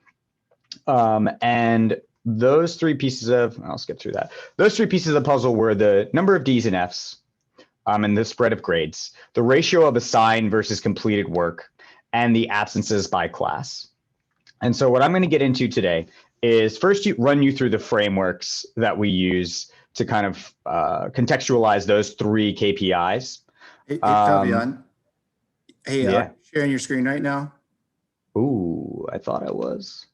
And those 3 pieces I'll skip through that. Those 3 pieces of the puzzle were the number of D's and F's, and the spread of grades, the ratio of assigned versus completed work, and the absences by class. And so what I'm going to get into today is first run you through the frameworks that we use to kind of contextualize those 3 KPIs. Hey, Fahvyon. Hey, yeah. sharing your screen right now? Ooh, I thought I was.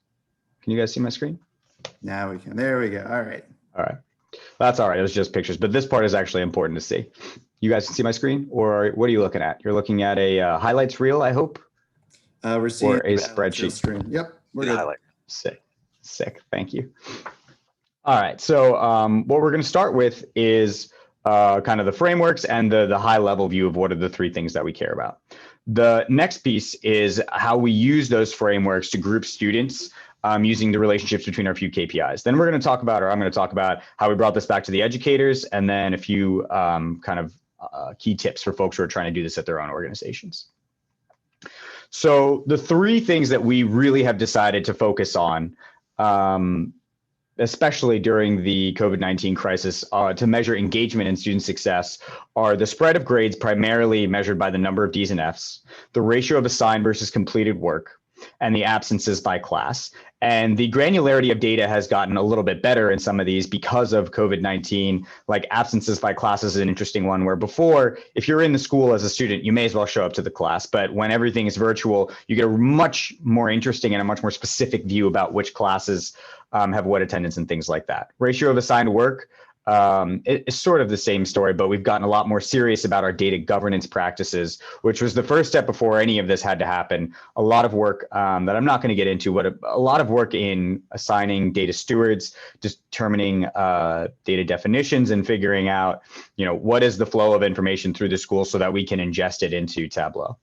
Can you guys see my screen? Now we can. There we go. All right. All right. That's all right. It was just pictures, but this part is actually important to see. You guys can see my screen, or what are you looking at? You're looking at a highlights reel, I hope. We're seeing or a spreadsheet screen. Yep. We're good. Highlight. Sick. Thank you. All right. So what we're going to start with is kind of the frameworks and the high level view of what are the 3 things that we care about. The next piece is how we use those frameworks to group students using the relationships between our few KPIs. Then we're going to talk about, or I'm going to talk about how we brought this back to the educators, and then a few kind of key tips for folks who are trying to do this at their own organizations. So the 3 things that we really have decided to focus on especially during the COVID-19 crisis, to measure engagement and student success are the spread of grades primarily measured by the number of D's and F's, the ratio of assigned versus completed work, and the absences by class. And the granularity of data has gotten a little bit better in some of these because of COVID-19. Like absences by class is an interesting one, where before, if you're in the school as a student, you may as well show up to the class. But when everything is virtual, you get a much more interesting and a much more specific view about which classes have what attendance and things like that. Ratio of assigned work, it's sort of the same story, but we've gotten a lot more serious about our data governance practices, which was the first step before any of this had to happen. A lot of work that I'm not going to get into, but a lot of work in assigning data stewards, determining data definitions, and figuring out, what is the flow of information through the school so that we can ingest it into Tableau.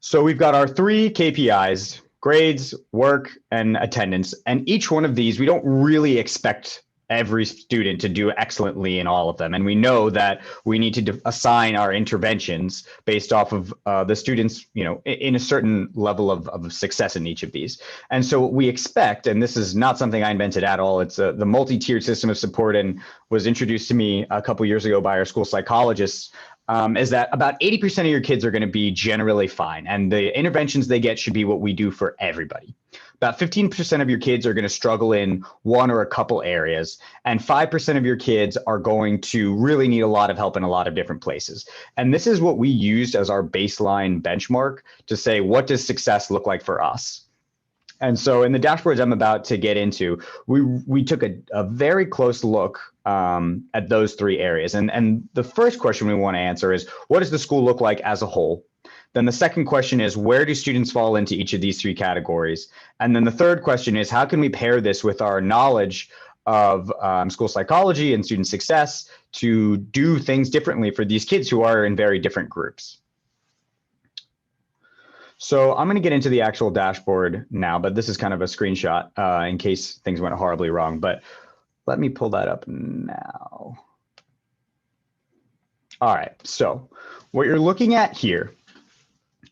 So we've got our 3 KPIs: grades, work, and attendance. And each one of these, we don't really expect every student to do excellently in all of them. And we know that we need to assign our interventions based off of the students, in a certain level of success in each of these. And so what we expect, and this is not something I invented at all, it's the multi-tiered system of support, and was introduced to me a couple years ago by our school psychologists, is that about 80% of your kids are going to be generally fine. And the interventions they get should be what we do for everybody. About 15% of your kids are going to struggle in one or a couple areas, and 5% of your kids are going to really need a lot of help in a lot of different places. And this is what we used as our baseline benchmark to say, what does success look like for us? And so in the dashboards I'm about to get into, we took a very close look at those 3 areas. And the first question we want to answer is, what does the school look like as a whole? Then the second question is, where do students fall into each of these 3 categories? And then the third question is, how can we pair this with our knowledge of school psychology and student success to do things differently for these kids who are in very different groups? So I'm going to get into the actual dashboard now, but this is kind of a screenshot in case things went horribly wrong. But let me pull that up now. All right, so what you're looking at here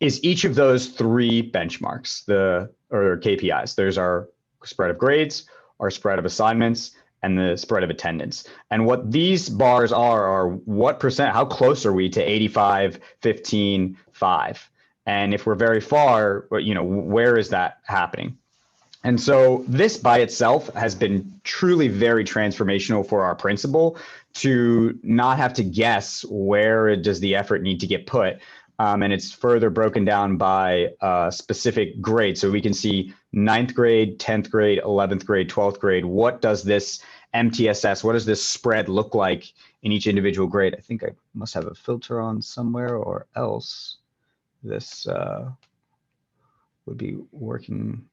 is each of those 3 benchmarks, or KPIs. There's our spread of grades, our spread of assignments, and the spread of attendance. And what these bars are what percent, how close are we to 85, 15, 5? And if we're very far, where is that happening? And so this by itself has been truly very transformational for our principal to not have to guess where does the effort need to get put. And it's further broken down by specific grades. So we can see 9th grade, 10th grade, 11th grade, 12th grade. What does this MTSS, what does this spread look like in each individual grade? I think I must have a filter on somewhere, or else this would be working.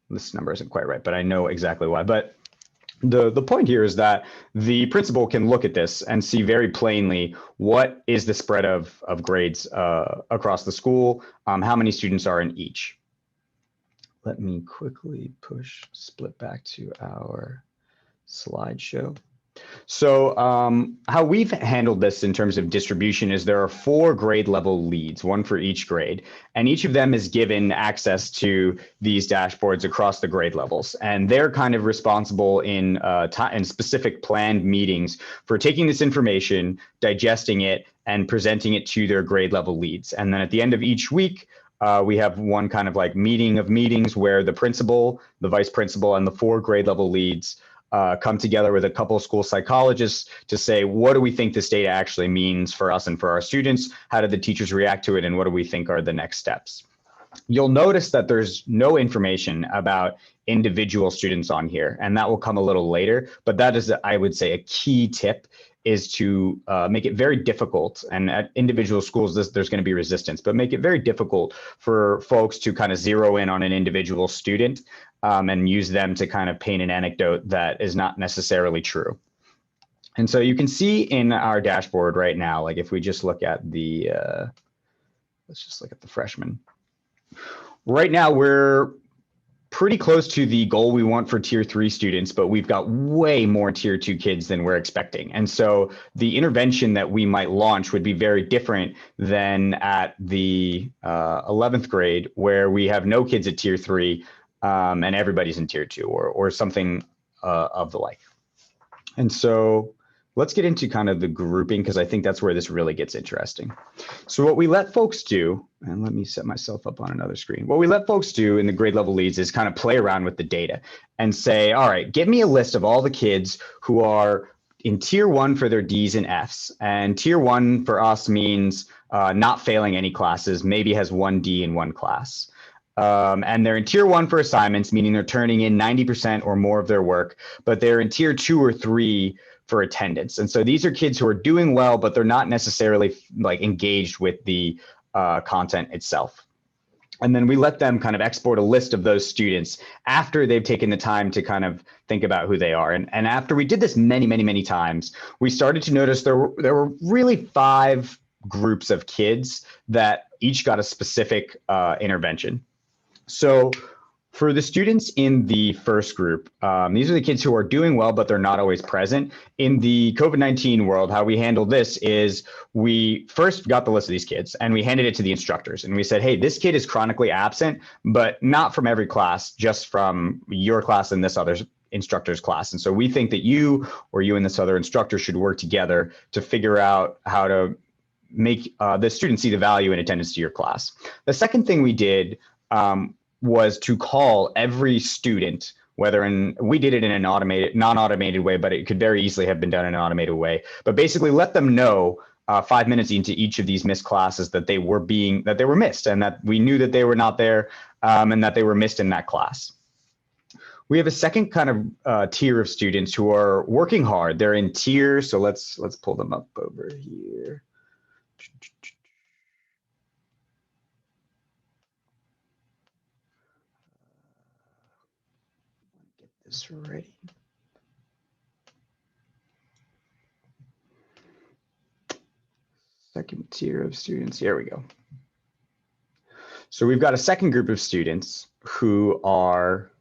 This number isn't quite right, but I know exactly why. But the point here is that the principal can look at this and see very plainly what is the spread of grades across the school, how many students are in each. Let me quickly split back to our slideshow. So how we've handled this in terms of distribution is there are 4 grade level leads, 1 for each grade, and each of them is given access to these dashboards across the grade levels. And they're kind of responsible in specific planned meetings for taking this information, digesting it, and presenting it to their grade level leads. And then at the end of each week, we have one kind of like meeting of meetings where the principal, the vice principal, and the 4 grade level leads come together with a couple of school psychologists to say, what do we think this data actually means for us and for our students? How did the teachers react to it? And what do we think are the next steps? You'll notice that there's no information about individual students on here, and that will come a little later. But that is, I would say, a key tip is to make it very difficult. And at individual schools, there's going to be resistance, but make it very difficult for folks to kind of zero in on an individual student and use them to kind of paint an anecdote that is not necessarily true. And so you can see in our dashboard right now, like if we just look at the, let's just look at the freshmen. Right now, we're pretty close to the goal we want for tier 3 students, but we've got way more tier 2 kids than we're expecting. And so the intervention that we might launch would be very different than at the 11th grade, where we have no kids at tier 3 and everybody's in tier 2 or something of the like. And so let's get into kind of the grouping, because I think that's where this really gets interesting. So what we let folks do, and let me set myself up on another screen. What we let folks do in the grade level leads is kind of play around with the data and say, all right, give me a list of all the kids who are in tier 1 for their D's and F's. And tier 1 for us means not failing any classes, maybe has 1 D in 1 class. And they're in tier 1 for assignments, meaning they're turning in 90% or more of their work, but they're in tier 2 or 3 for attendance. And so these are kids who are doing well, but they're not necessarily like engaged with the content itself. And then we let them kind of export a list of those students after they've taken the time to kind of think about who they are. And after we did this many, many, many times, we started to notice there were really 5 groups of kids that each got a specific intervention. So for the students in the first group, these are the kids who are doing well, but they're not always present. In the COVID-19 world, how we handled this is we first got the list of these kids and we handed it to the instructors. And we said, hey, this kid is chronically absent, but not from every class, just from your class and this other instructor's class. And so we think that you or you and this other instructor should work together to figure out how to make the students see the value in attendance to your class. The second thing we did was to call every student, we did it in an non-automated way, but it could very easily have been done in an automated way. But basically let them know 5 minutes into each of these missed classes that they were missed, and that we knew that they were not there, and that they were missed in that class. We have a second kind of tier of students who are working hard. They're in tiers, so let's pull them up over here. This ready. Second tier of students, here we go. So we've got a second group of students who are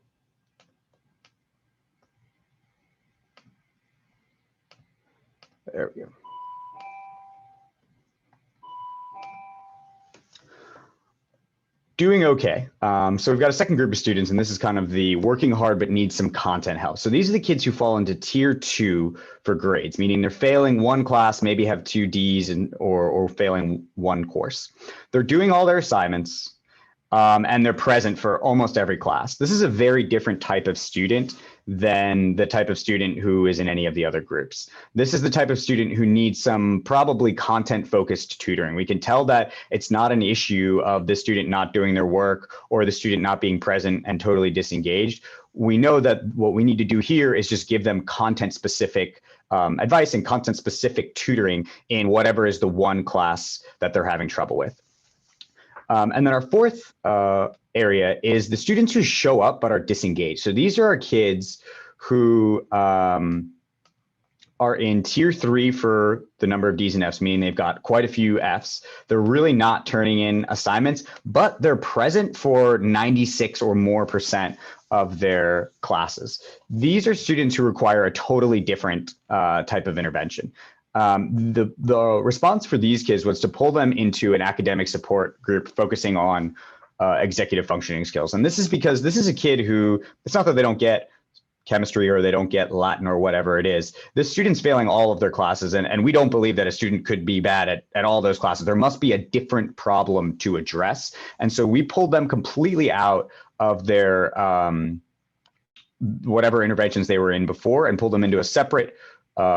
there we go. Doing okay. So we've got a second group of students, and this is kind of the working hard but needs some content help. So these are the kids who fall into tier 2 for grades, meaning they're failing 1 class, maybe have 2 Ds or failing 1 course. They're doing all their assignments, and they're present for almost every class. This is a very different type of student than the type of student who is in any of the other groups. This is the type of student who needs some probably content-focused tutoring. We can tell that it's not an issue of the student not doing their work or the student not being present and totally disengaged. We know that what we need to do here is just give them content-specific advice and content-specific tutoring in whatever is the 1 class that they're having trouble with. And then our fourth area is the students who show up but are disengaged. So these are our kids who are in tier 3 for the number of D's and F's, meaning they've got quite a few F's. They're really not turning in assignments, but they're present for 96 or more % of their classes. These are students who require a totally different type of intervention. The response for these kids was to pull them into an academic support group focusing on executive functioning skills. And this is because this is a kid who, it's not that they don't get chemistry or they don't get Latin or whatever it is. This student's failing all of their classes, and we don't believe that a student could be bad at all those classes. There must be a different problem to address. And so we pulled them completely out of their whatever interventions they were in before and pulled them into a separate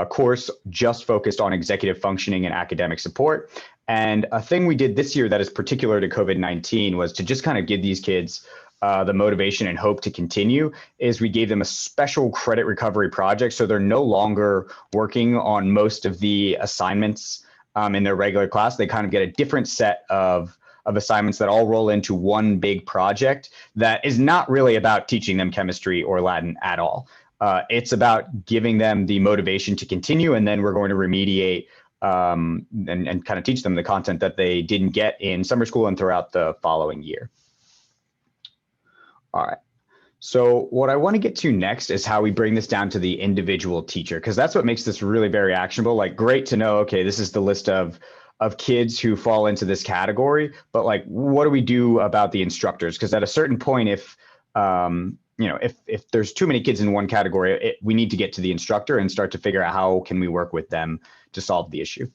course just focused on executive functioning and academic support. And a thing we did this year that is particular to COVID-19 was to just kind of give these kids the motivation and hope to continue, is we gave them a special credit recovery project. So they're no longer working on most of the assignments in their regular class. They kind of get a different set of assignments that all roll into one big project that is not really about teaching them chemistry or Latin at all. It's about giving them the motivation to continue, and then we're going to remediate and kind of teach them the content that they didn't get in summer school and throughout the following year. All right. So what I want to get to next is how we bring this down to the individual teacher, because that's what makes this really very actionable. Like, great to know, okay, this is the list of kids who fall into this category, but like, what do we do about the instructors? Because at a certain point, if you know, if there's too many kids in one category, we need to get to the instructor and start to figure out how can we work with them to solve the issue.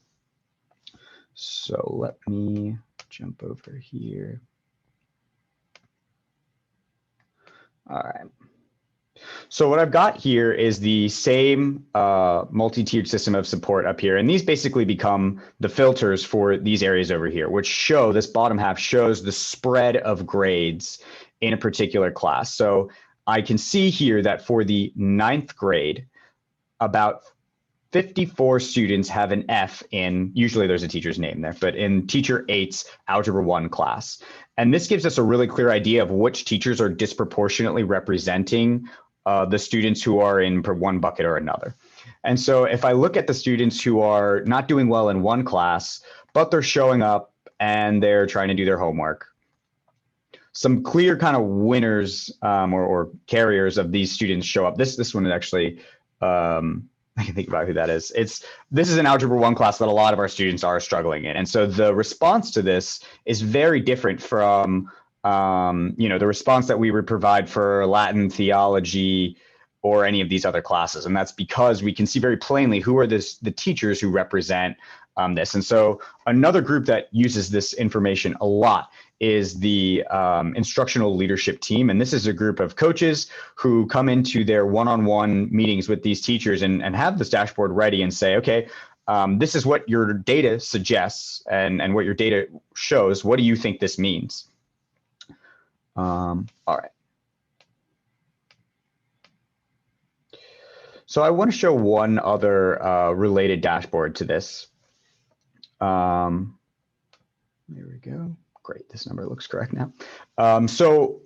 So let me jump over here. All right. So what I've got here is the same multi-tiered system of support up here. And these basically become the filters for these areas over here, which show, this bottom half shows the spread of grades in a particular class. So I can see here that for the 9th grade, about 54 students have an F in, usually there's a teacher's name there, but in teacher 8's Algebra 1 class. And this gives us a really clear idea of which teachers are disproportionately representing the students who are in one bucket or another. And so if I look at the students who are not doing well in one class, but they're showing up and they're trying to do their homework, some clear kind of winners or carriers of these students show up. This one is actually, I can think about who that is. This is an Algebra 1 class that a lot of our students are struggling in. And so the response to this is very different from you know, the response that we would provide for Latin, theology, or any of these other classes. And that's because we can see very plainly who are the teachers who represent this. And so another group that uses this information a lot is the instructional leadership team. And this is a group of coaches who come into their one-on-one meetings with these teachers and have this dashboard ready and say, okay, this is what your data suggests and what your data shows. What do you think this means? All right. So I want to show one other related dashboard to this. There we go. Great, this number looks correct now. So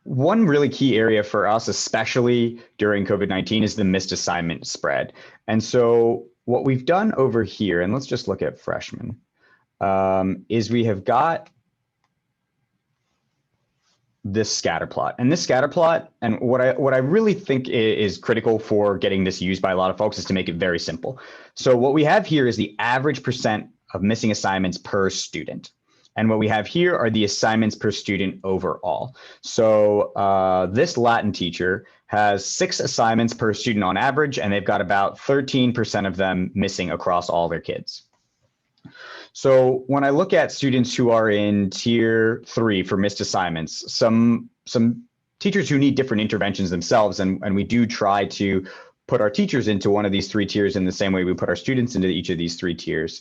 one really key area for us, especially during COVID-19, is the missed assignment spread. And so what we've done over here, and let's just look at freshmen, is we have got this scatter plot. And this scatter plot, and what I really think is critical for getting this used by a lot of folks, is to make it very simple. So what we have here is the average percent of missing assignments per student. And what we have here are the assignments per student overall. So this Latin teacher has 6 assignments per student on average, and they've got about 13% of them missing across all their kids. So when I look at students who are in tier 3 for missed assignments, some teachers who need different interventions themselves, and we do try to put our teachers into one of these 3 tiers in the same way we put our students into each of these 3 tiers.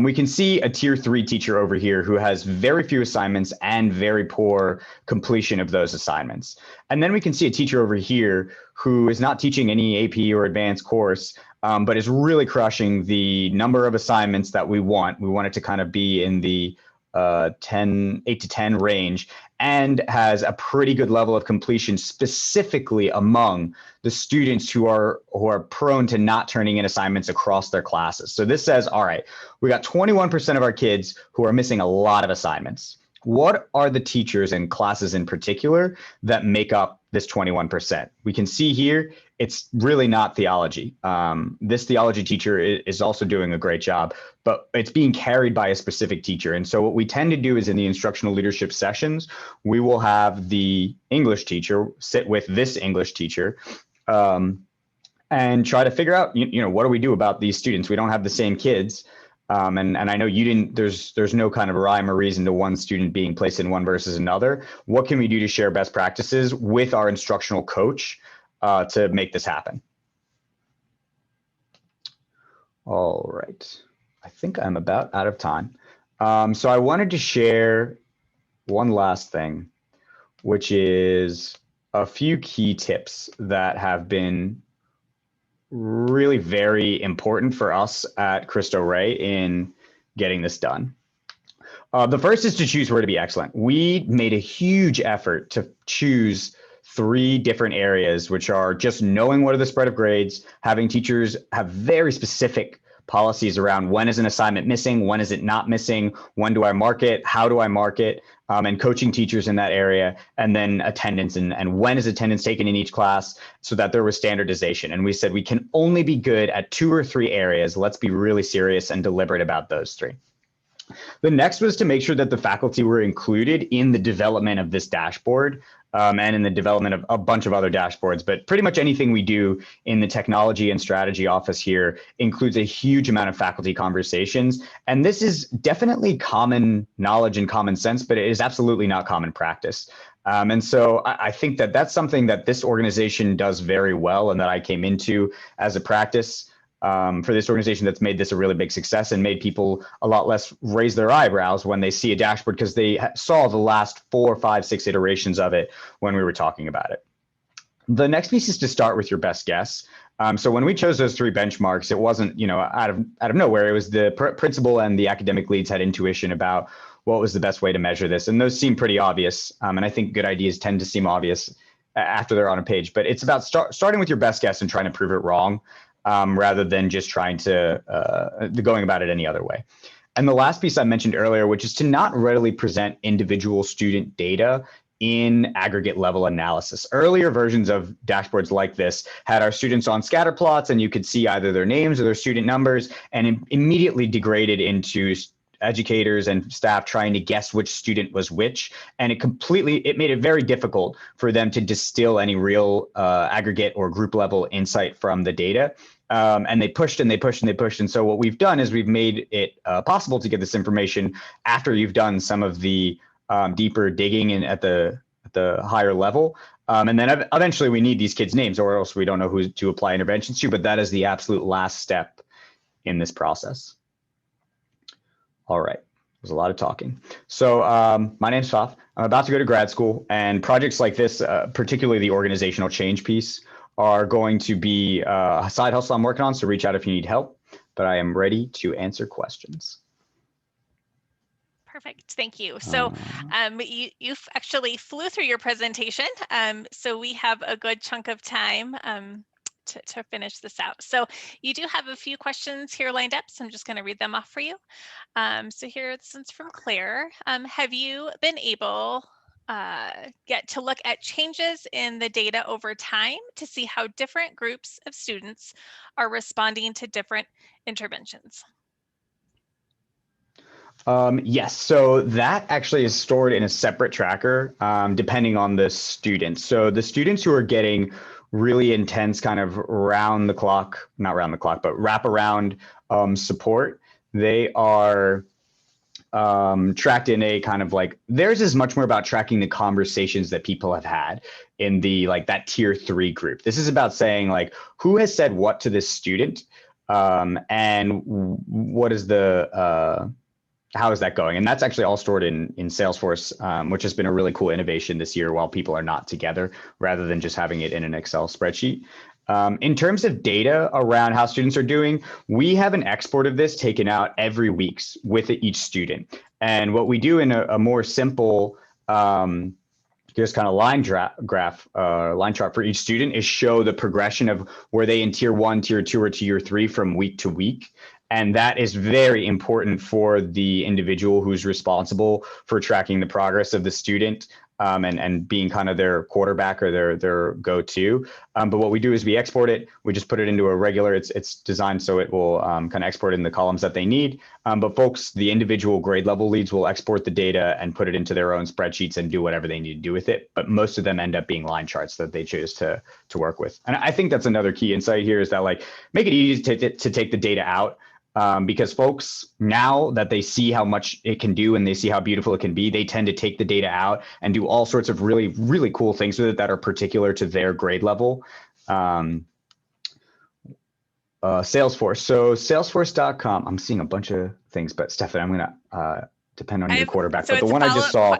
We can see a tier 3 teacher over here who has very few assignments and very poor completion of those assignments. And then we can see a teacher over here who is not teaching any AP or advanced course, but is really crushing the number of assignments that we want. We want it to kind of be in the 8 to 10 range, and has a pretty good level of completion, specifically among the students who are prone to not turning in assignments across their classes. So this says, all right, we got 21% of our kids who are missing a lot of assignments. What are the teachers and classes in particular that make up this 21%? We can see here, it's really not theology. This theology teacher is also doing a great job, but it's being carried by a specific teacher. And so what we tend to do is in the instructional leadership sessions, we will have the English teacher sit with this English teacher and try to figure out, you know, what do we do about these students? We don't have the same kids. And I know you didn't, there's no kind of rhyme or reason to one student being placed in one versus another. What can we do to share best practices with our instructional coach to make this happen? All right, I think I'm about out of time. So I wanted to share one last thing, which is a few key tips that have been really very important for us at Cristo Rey in getting this done. The first is to choose where to be excellent. We made a huge effort to choose 3 different areas, which are just knowing what are the spread of grades, having teachers have very specific policies around when is an assignment missing, when is it not missing, when do I mark it, how do I mark it, and coaching teachers in that area, and then attendance and when is attendance taken in each class so that there was standardization. And we said we can only be good at 2 or 3 areas. Let's be really serious and deliberate about those 3. The next was to make sure that the faculty were included in the development of this dashboard and in the development of a bunch of other dashboards. But pretty much anything we do in the technology and strategy office here includes a huge amount of faculty conversations. And this is definitely common knowledge and common sense, but it is absolutely not common practice. And so I think that that's something that this organization does very well and that I came into as a practice for this organization that's made this a really big success and made people a lot less raise their eyebrows when they see a dashboard because they saw the last 4, 5, 6 iterations of it when we were talking about it. The next piece is to start with your best guess. So when we chose those 3 benchmarks, it wasn't, out of nowhere. It was the principal and the academic leads had intuition about what was the best way to measure this. And those seem pretty obvious. And I think good ideas tend to seem obvious after they're on a page, but it's about starting with your best guess and trying to prove it wrong rather than just trying to going about it any other way. And the last piece I mentioned earlier, which is to not readily present individual student data in aggregate level analysis. Earlier versions of dashboards like this had our students on scatter plots and you could see either their names or their student numbers and immediately degraded into educators and staff trying to guess which student was which. And it made it very difficult for them to distill any real aggregate or group level insight from the data. And they pushed and they pushed and they pushed. And so what we've done is we've made it possible to get this information after you've done some of the deeper digging and at the higher level. And then eventually we need these kids' names or else we don't know who to apply interventions to, but that is the absolute last step in this process. All right, there's a lot of talking. So my name's Fahv. I'm about to go to grad school, and projects like this, particularly the organizational change piece, are going to be a side hustle I'm working on, so reach out if you need help, but I am ready to answer questions. Perfect, thank you. So you actually flew through your presentation, so we have a good chunk of time to finish this out. So you do have a few questions here lined up, so I'm just going to read them off for you. So here, this one's from Claire. Have you been able get to look at changes in the data over time to see how different groups of students are responding to different interventions? Yes, so that actually is stored in a separate tracker depending on the student. So the students who are getting really intense kind of round the clock, not round the clock, but wraparound support, they are tracked in a kind of like, theirs is much more about tracking the conversations that people have had in the that tier 3 group. This is about saying who has said what to this student and what is the, how is that going? And that's actually all stored in Salesforce, which has been a really cool innovation this year while people are not together, rather than just having it in an Excel spreadsheet. In terms of data around how students are doing, we have an export of this taken out every week with each student. And what we do in a more simple, just kind of line chart for each student is show the progression of where they in tier 1, tier 2, or tier 3 from week to week. And that is very important for the individual who's responsible for tracking the progress of the student and being kind of their quarterback or their go-to. But what we do is we export it. We just put it into a regular, it's designed so it will kind of export in the columns that they need. But folks, the individual grade level leads will export the data and put it into their own spreadsheets and do whatever they need to do with it. But most of them end up being line charts that they choose to work with. And I think that's another key insight here is that make it easy to take the data out. Because folks, now that they see how much it can do and they see how beautiful it can be, they tend to take the data out and do all sorts of really, really cool things with it that are particular to their grade level. Salesforce. So salesforce.com, I'm seeing a bunch of things, but Stefan, I'm going to depend on your quarterback. But the one I just saw.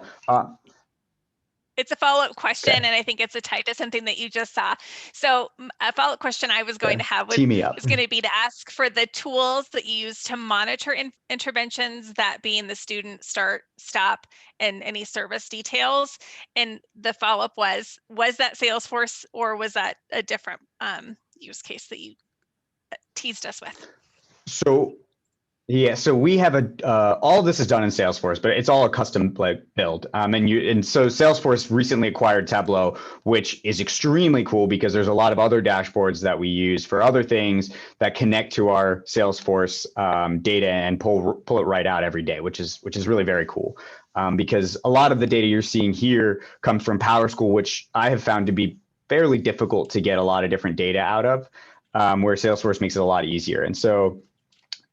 It's a follow-up question, Okay. and I think it's tied to something that you just saw. So a follow-up question I was going to have was going to be to ask for the tools that you use to monitor interventions, that being the student start, stop, and any service details. And the follow-up was that Salesforce or was that a different use case that you teased us with? So we have all of this is done in Salesforce, but it's all a custom build. And so Salesforce recently acquired Tableau, which is extremely cool because there's a lot of other dashboards that we use for other things that connect to our Salesforce data and pull it right out every day, which is really very cool. because a lot of the data you're seeing here comes from PowerSchool, which I have found to be fairly difficult to get a lot of different data out of, where Salesforce makes it a lot easier. And so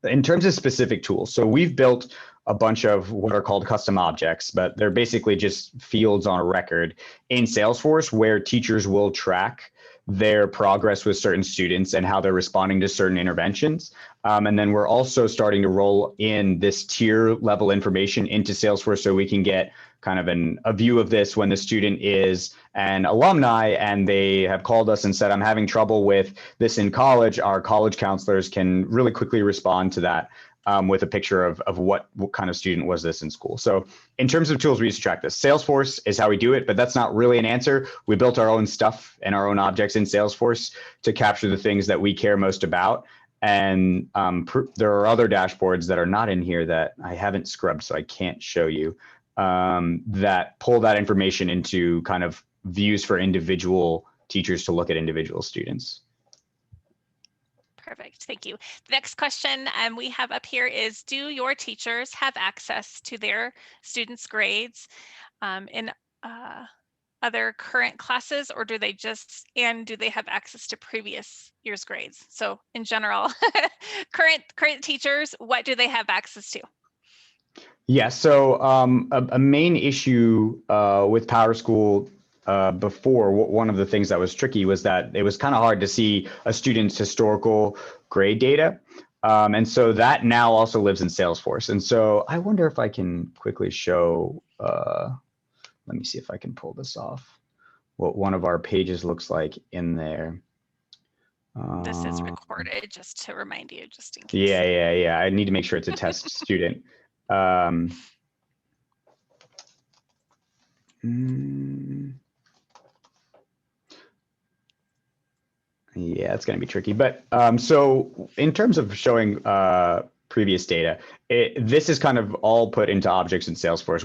in terms of specific tools, so we've built a bunch of what are called custom objects, but they're basically just fields on a record in Salesforce where teachers will track their progress with certain students and how they're responding to certain interventions. And then we're also starting to roll in this tier level information into Salesforce so we can get kind of a view of this when the student is an alumni and they have called us and said, I'm having trouble with this in college. Our college counselors can really quickly respond to that with a picture of what kind of student was this in school. So in terms of tools we use to track this, Salesforce is how we do it, but that's not really an answer. We built our own stuff and our own objects in Salesforce to capture the things that we care most about. And there are other dashboards that are not in here that I haven't scrubbed, so I can't show you, that pull that information into kind of views for individual teachers to look at individual students. Perfect, thank you. The next question we have up here is, do your teachers have access to their students' grades in other current classes, or do they have access to previous year's grades? So in general, current teachers, what do they have access to? Yeah, so a main issue with PowerSchool before, one of the things that was tricky was that it was kind of hard to see a student's historical grade data. And so that now also lives in Salesforce. And so I wonder if I can quickly show, let me see if I can pull this off, what one of our pages looks like in there. This is recorded, just to remind you, just in case. Yeah. I need to make sure it's a test student. Yeah, it's going to be tricky. But so in terms of showing previous data, this is kind of all put into objects in Salesforce.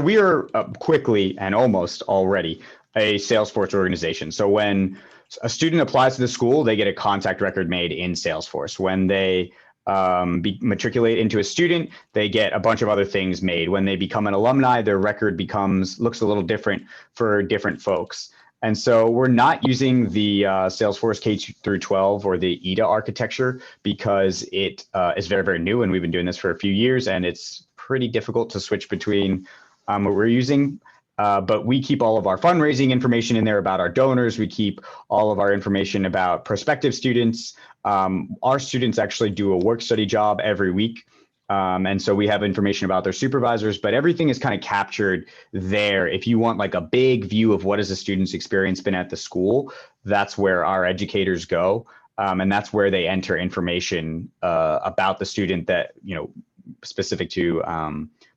We are quickly and almost already a Salesforce organization. So when a student applies to the school, they get a contact record made in Salesforce. When they matriculate into a student, they get a bunch of other things made. When they become an alumni, their record looks a little different for different folks. And so we're not using the Salesforce K-12 or the EDA architecture because it is very, very new, and we've been doing this for a few years, and it's pretty difficult to switch between what we're using. But we keep all of our fundraising information in there about our donors. We keep all of our information about prospective students. Our students actually do a work study job every week. And so we have information about their supervisors, but everything is kind of captured there. If you want like a big view of what has a student's experience been at the school, that's where our educators go. And that's where they enter information about the student that, specific to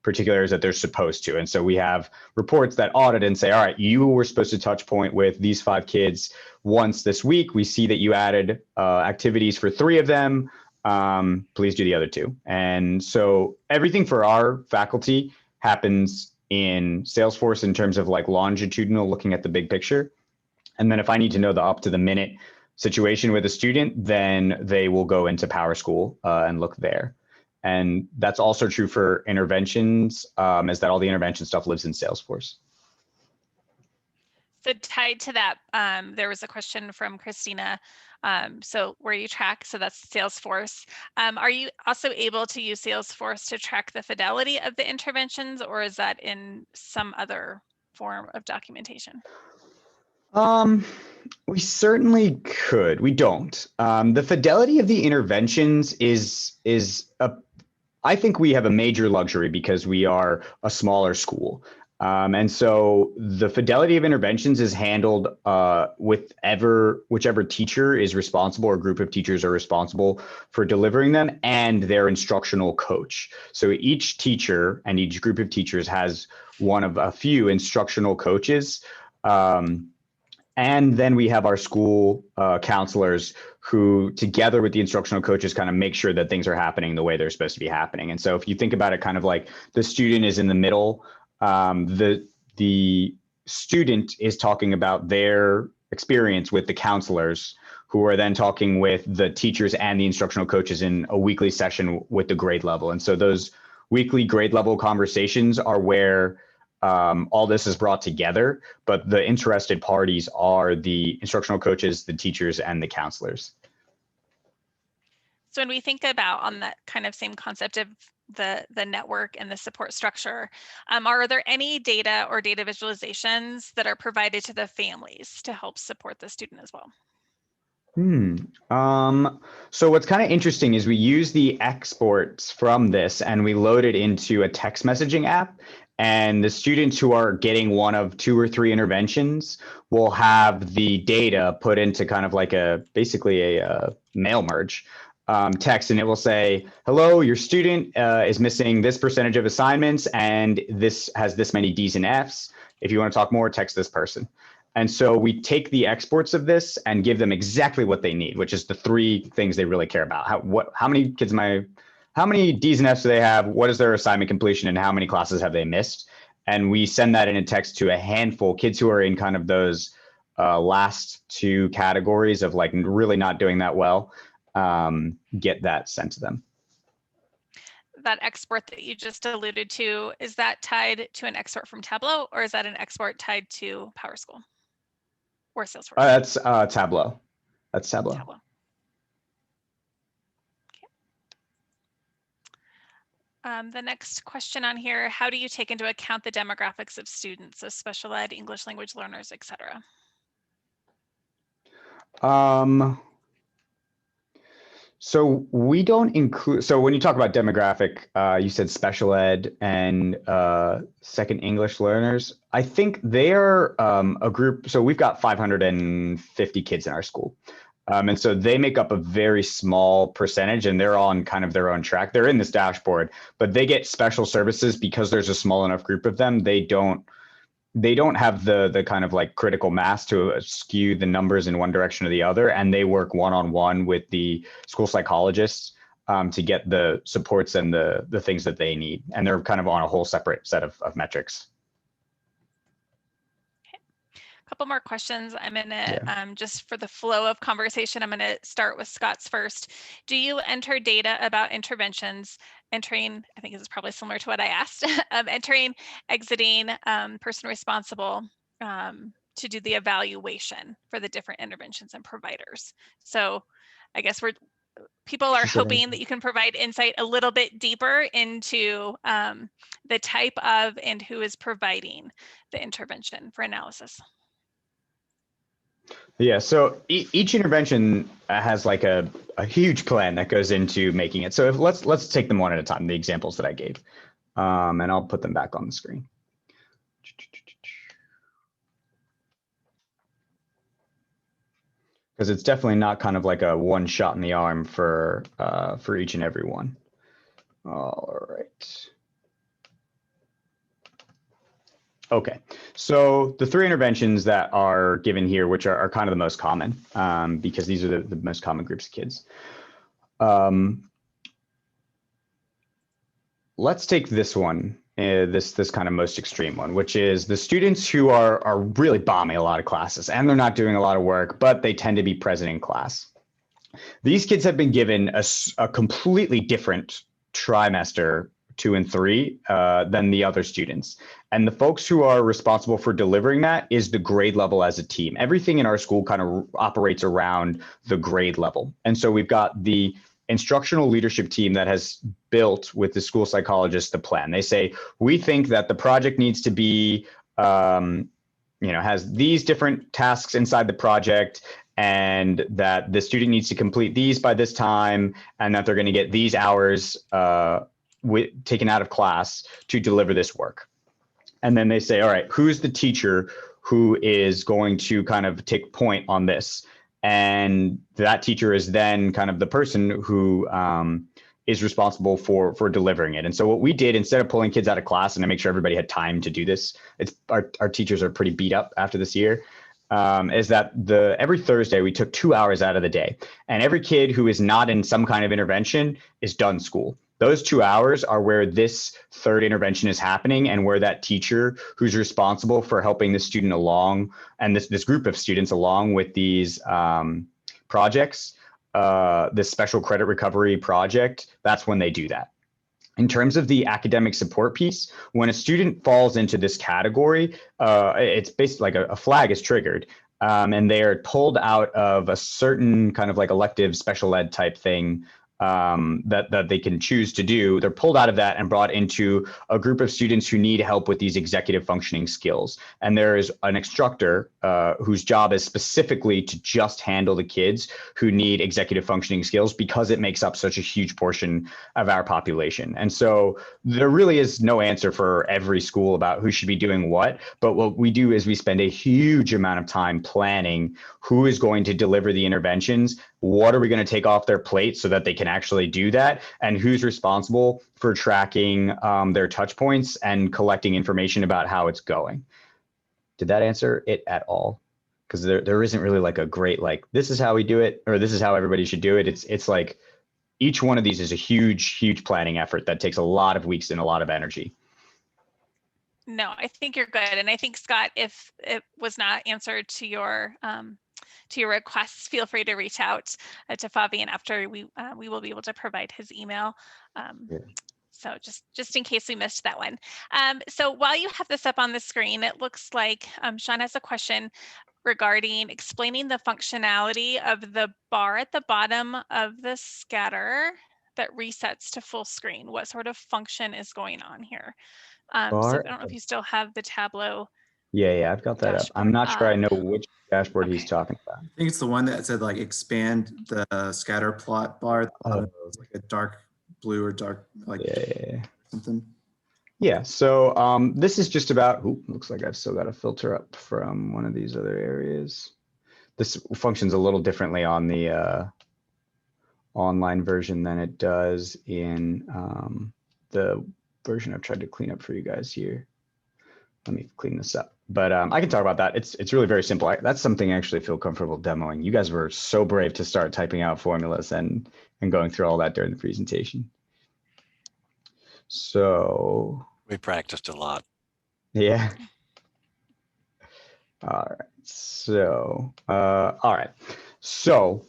particular areas that they're supposed to. And so we have reports that audit and say, all right, you were supposed to touch point with these 5 kids once this week. We see that you added activities for 3 of them. Please do the other 2. And so everything for our faculty happens in Salesforce in terms of like longitudinal, looking at the big picture. And then if I need to know the up to the minute situation with a student, then they will go into PowerSchool and look there. And that's also true for interventions, is that all the intervention stuff lives in Salesforce. So tied to that, there was a question from Christina. So where you track, so that's Salesforce. Are you also able to use Salesforce to track the fidelity of the interventions, or is that in some other form of documentation? We certainly could. We don't. The fidelity of the interventions is I think we have a major luxury because we are a smaller school. And so the fidelity of interventions is handled whichever teacher is responsible or group of teachers are responsible for delivering them and their instructional coach. So each teacher and each group of teachers has one of a few instructional coaches. And then we have our school counselors who, together with the instructional coaches, kind of make sure that things are happening the way they're supposed to be happening. And so if you think about it kind of like the student is in the middle, the student is talking about their experience with the counselors, who are then talking with the teachers and the instructional coaches in a weekly session with the grade level. And so those weekly grade level conversations are where all this is brought together, but the interested parties are the instructional coaches, the teachers, and the counselors. So when we think about on that kind of same concept of the network and the support structure, are there any data or data visualizations that are provided to the families to help support the student as well? So what's kind of interesting is we use the exports from this and we load it into a text messaging app. And the students who are getting one of 2 or 3 interventions will have the data put into kind of like basically a mail merge text, and it will say, hello, your student is missing this percentage of assignments and this has this many D's and F's. If you want to talk more, text this person. And so we take the exports of this and give them exactly what they need, which is the 3 things they really care about. How many kids how many D's and F's do they have? What is their assignment completion and how many classes have they missed? And we send that in a text to a handful kids who are in kind of those last 2 categories of like really not doing that well, get that sent to them. That export that you just alluded to, is that tied to an export from Tableau, or is that an export tied to PowerSchool or Salesforce? That's Tableau. That's Tableau. Tableau. The next question on here, how do you take into account the demographics of students, so special ed, English language learners, et cetera? So we don't include, so when you talk about demographic, you said special ed and second English learners. I think they're a group, so we've got 550 kids in our school. And so they make up a very small percentage and they're on kind of their own track. They're in this dashboard, but they get special services because there's a small enough group of them. They don't have the kind of like critical mass to skew the numbers in one direction or the other. And they work one-on-one with the school psychologists to get the supports and the things that they need. And they're kind of on a whole separate set of metrics. Couple more questions. I'm gonna, just for the flow of conversation, I'm gonna start with Scott's first. Do you enter data about interventions, entering, I think this is probably similar to what I asked, entering, exiting, person responsible to do the evaluation for the different interventions and providers? So I guess people are hoping that you can provide insight a little bit deeper into the type of and who is providing the intervention for analysis. Yeah, so each intervention has like a huge plan that goes into making it. So let's take them one at a time, the examples that I gave, and I'll put them back on the screen. Because it's definitely not kind of like a one shot in the arm for each and every one. All right. Okay, so the 3 interventions that are given here, which are kind of the most common, because these are the most common groups of kids. Let's take this one, this kind of most extreme one, which is the students who are really bombing a lot of classes and they're not doing a lot of work, but they tend to be present in class. These kids have been given a completely different trimester 2 and 3 than the other students. And the folks who are responsible for delivering that is the grade level as a team. Everything in our school kind of operates around the grade level. And so we've got the instructional leadership team that has built with the school psychologist the plan. They say, we think that the project needs to be, has these different tasks inside the project, and that the student needs to complete these by this time, and that they're going to get these hours taken out of class to deliver this work. And then they say, all right, who's the teacher who is going to kind of take point on this? And that teacher is then kind of the person who is responsible for delivering it. And so what we did, instead of pulling kids out of class and to make sure everybody had time to do this, our teachers are pretty beat up after this year, is that every Thursday we took 2 hours out of the day, and every kid who is not in some kind of intervention is done school. Those 2 hours are where this third intervention is happening, and where that teacher who's responsible for helping the student along, and this group of students along with these projects, this special credit recovery project, that's when they do that. In terms of the academic support piece, when a student falls into this category, it's basically like a flag is triggered, and they are pulled out of a certain kind of like elective special ed type thing that they can choose to do. They're pulled out of that and brought into a group of students who need help with these executive functioning skills. And there is an instructor whose job is specifically to just handle the kids who need executive functioning skills because it makes up such a huge portion of our population. And so there really is no answer for every school about who should be doing what. But what we do is we spend a huge amount of time planning who is going to deliver the interventions, what are we going to take off their plate so that they can actually do that, and who's responsible for tracking their touch points and collecting information about how it's going. Did that answer it at all? Because there isn't really like a great, like, this is how we do it, or this is how everybody should do it. It's like each one of these is a huge planning effort that takes a lot of weeks and a lot of energy. No, I think you're good. And I think, Scott, if it was not answered to your requests, feel free to reach out to Fahvyon after we will be able to provide his email. Yeah. So just in case we missed that one. So while you have this up on the screen, it looks like Sean has a question regarding explaining the functionality of the bar at the bottom of the scatter that resets to full screen. What sort of function is going on here? So I don't know if you still have the Tableau. Yeah, I've got that dashboard. up. I'm not sure I know which dashboard he's talking about. I think it's the one that said like expand the scatter plot bar. It's like a dark blue or dark like something. Yeah, so this is just about, looks like I've still got a filter up from one of these other areas. This functions a little differently on the online version than it does in the version I've tried to clean up for you guys here. Let me clean this up, but I can talk about that. It's really very simple. That's something I actually feel comfortable demoing. You guys were so brave to start typing out formulas and going through all that during the presentation. So we practiced a lot. Yeah. All right. So all right. So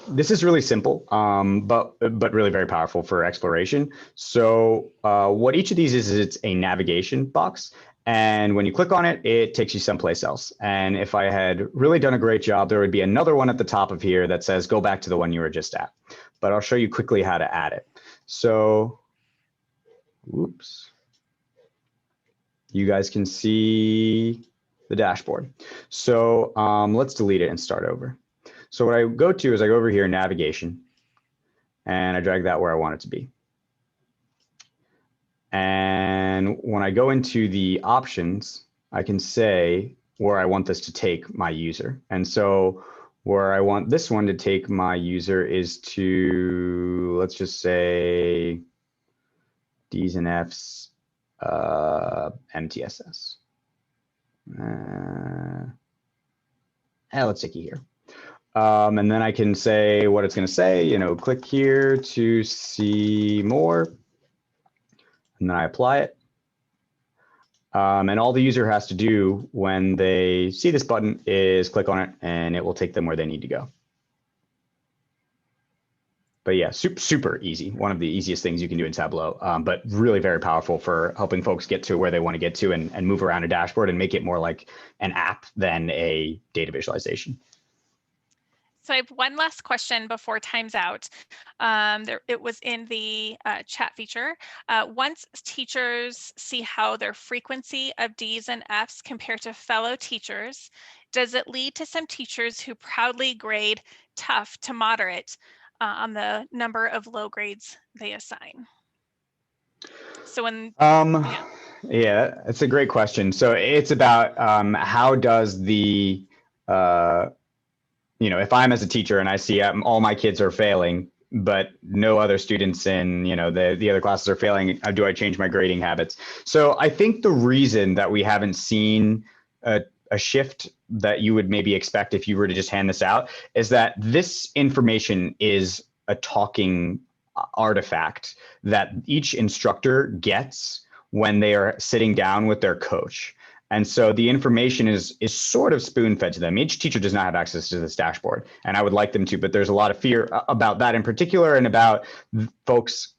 this is really simple, but really very powerful for exploration. So what each of these is it's a navigation box. And when you click on it, it takes you someplace else. And if I had really done a great job, there would be another one at the top of here that says, go back to the one you were just at. But I'll show you quickly how to add it. So, whoops. You guys can see the dashboard. So let's delete it and start over. So what I go to is I go over here, navigation, and I drag that where I want it to be. And when I go into the options, I can say where I want this to take my user. And so where I want this one to take my user is to, let's just say, D's and F's, MTSS. Let's take it here. And then I can say what it's going to say, click here to see more. And then I apply it. And all the user has to do when they see this button is click on it and it will take them where they need to go. But yeah, super easy. One of the easiest things you can do in Tableau, but really very powerful for helping folks get to where they want to get to and move around a dashboard and make it more like an app than a data visualization. So I have one last question before time's out. It was in the chat feature. Once teachers see how their frequency of D's and F's compare to fellow teachers, does it lead to some teachers who proudly grade tough to moderate on the number of low grades they assign? So when yeah, it's a great question. So it's about how does the if I'm as a teacher and I see all my kids are failing, but no other students in the other classes are failing, do I change my grading habits? So I think the reason that we haven't seen a shift that you would maybe expect if you were to just hand this out is that this information is a talking artifact that each instructor gets when they are sitting down with their coach. And so the information is sort of spoon-fed to them. Each teacher does not have access to this dashboard, and I would like them to, but there's a lot of fear about that in particular and about folks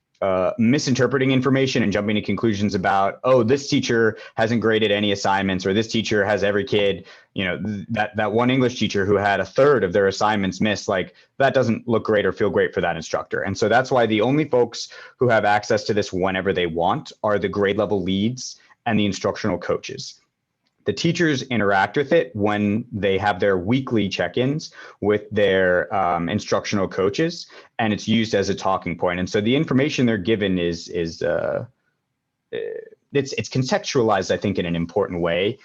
misinterpreting information and jumping to conclusions about, oh, this teacher hasn't graded any assignments, or this teacher has every kid, you know, that one English teacher who had a third of their assignments missed, like that doesn't look great or feel great for that instructor. And so that's why the only folks who have access to this whenever they want are the grade level leads and the instructional coaches. The teachers interact with it when they have their weekly check-ins with their instructional coaches, and it's used as a talking point. And so the information they're given is it's contextualized, I think, in an important way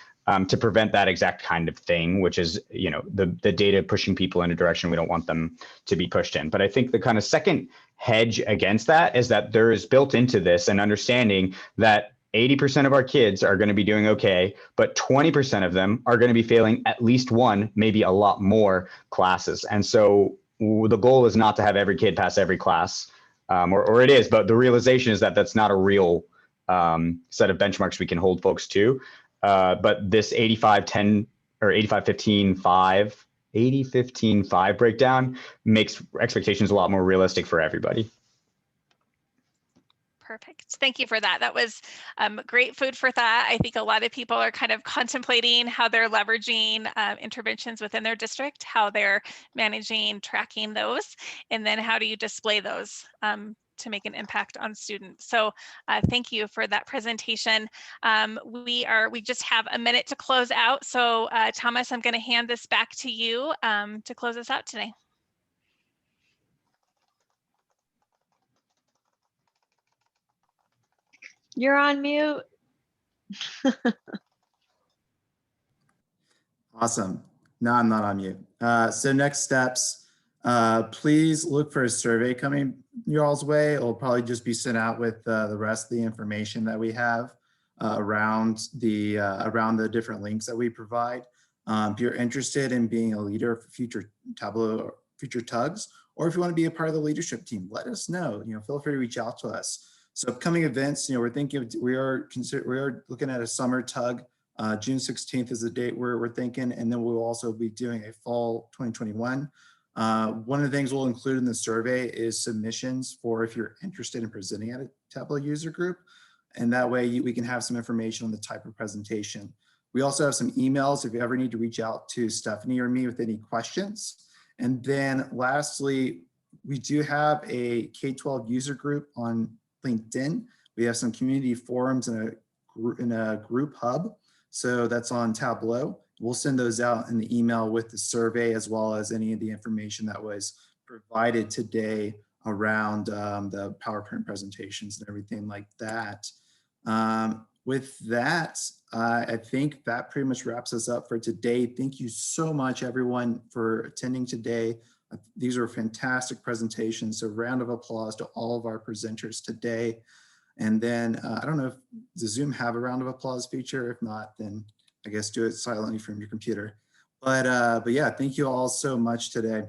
to prevent that exact kind of thing, which is, you know, the data pushing people in a direction we don't want them to be pushed in. But I think the kind of second hedge against that is that there is built into this an understanding that 80% of our kids are going to be doing okay, but 20% of them are going to be failing at least one, maybe a lot more classes. And so the goal is not to have every kid pass every class, or it is, but the realization is that that's not a real set of benchmarks we can hold folks to. But this 85-10 or 85-15-5, 80-15-5 breakdown makes expectations a lot more realistic for everybody. Perfect. Thank you for that. That was great food for thought. I think a lot of people are kind of contemplating how they're leveraging interventions within their district, how they're managing, tracking those, and then how do you display those to make an impact on students. So thank you for that presentation. We just have a minute to close out. So Thomas, I'm going to hand this back to you to close us out today. You're on mute. Awesome. No, I'm not on mute. So next steps, please look for a survey coming your all's way. It'll probably just be sent out with the rest of the information that we have around the different links that we provide. If you're interested in being a leader for future Tableau or future tugs, or if you want to be a part of the leadership team, let us know. You know, feel free to reach out to us. So upcoming events, you know, we are looking at a summer tug. June 16th is the date we're thinking, and then we'll also be doing a fall 2021. One of the things we'll include in the survey is submissions for if you're interested in presenting at a Tableau user group, and that way we can have some information on the type of presentation. We also have some emails if you ever need to reach out to Stephanie or me with any questions. And then lastly, we do have a K-12 user group on LinkedIn. We have some community forums in a group hub. So that's on Tableau. We'll send those out in the email with the survey, as well as any of the information that was provided today around the PowerPoint presentations and everything like that. With that, I think that pretty much wraps us up for today. Thank you so much, everyone, for attending today. These are fantastic presentations. So round of applause to all of our presenters today. And then I don't know if does Zoom have a round of applause feature. If not, then I guess do it silently from your computer. But yeah, thank you all so much today.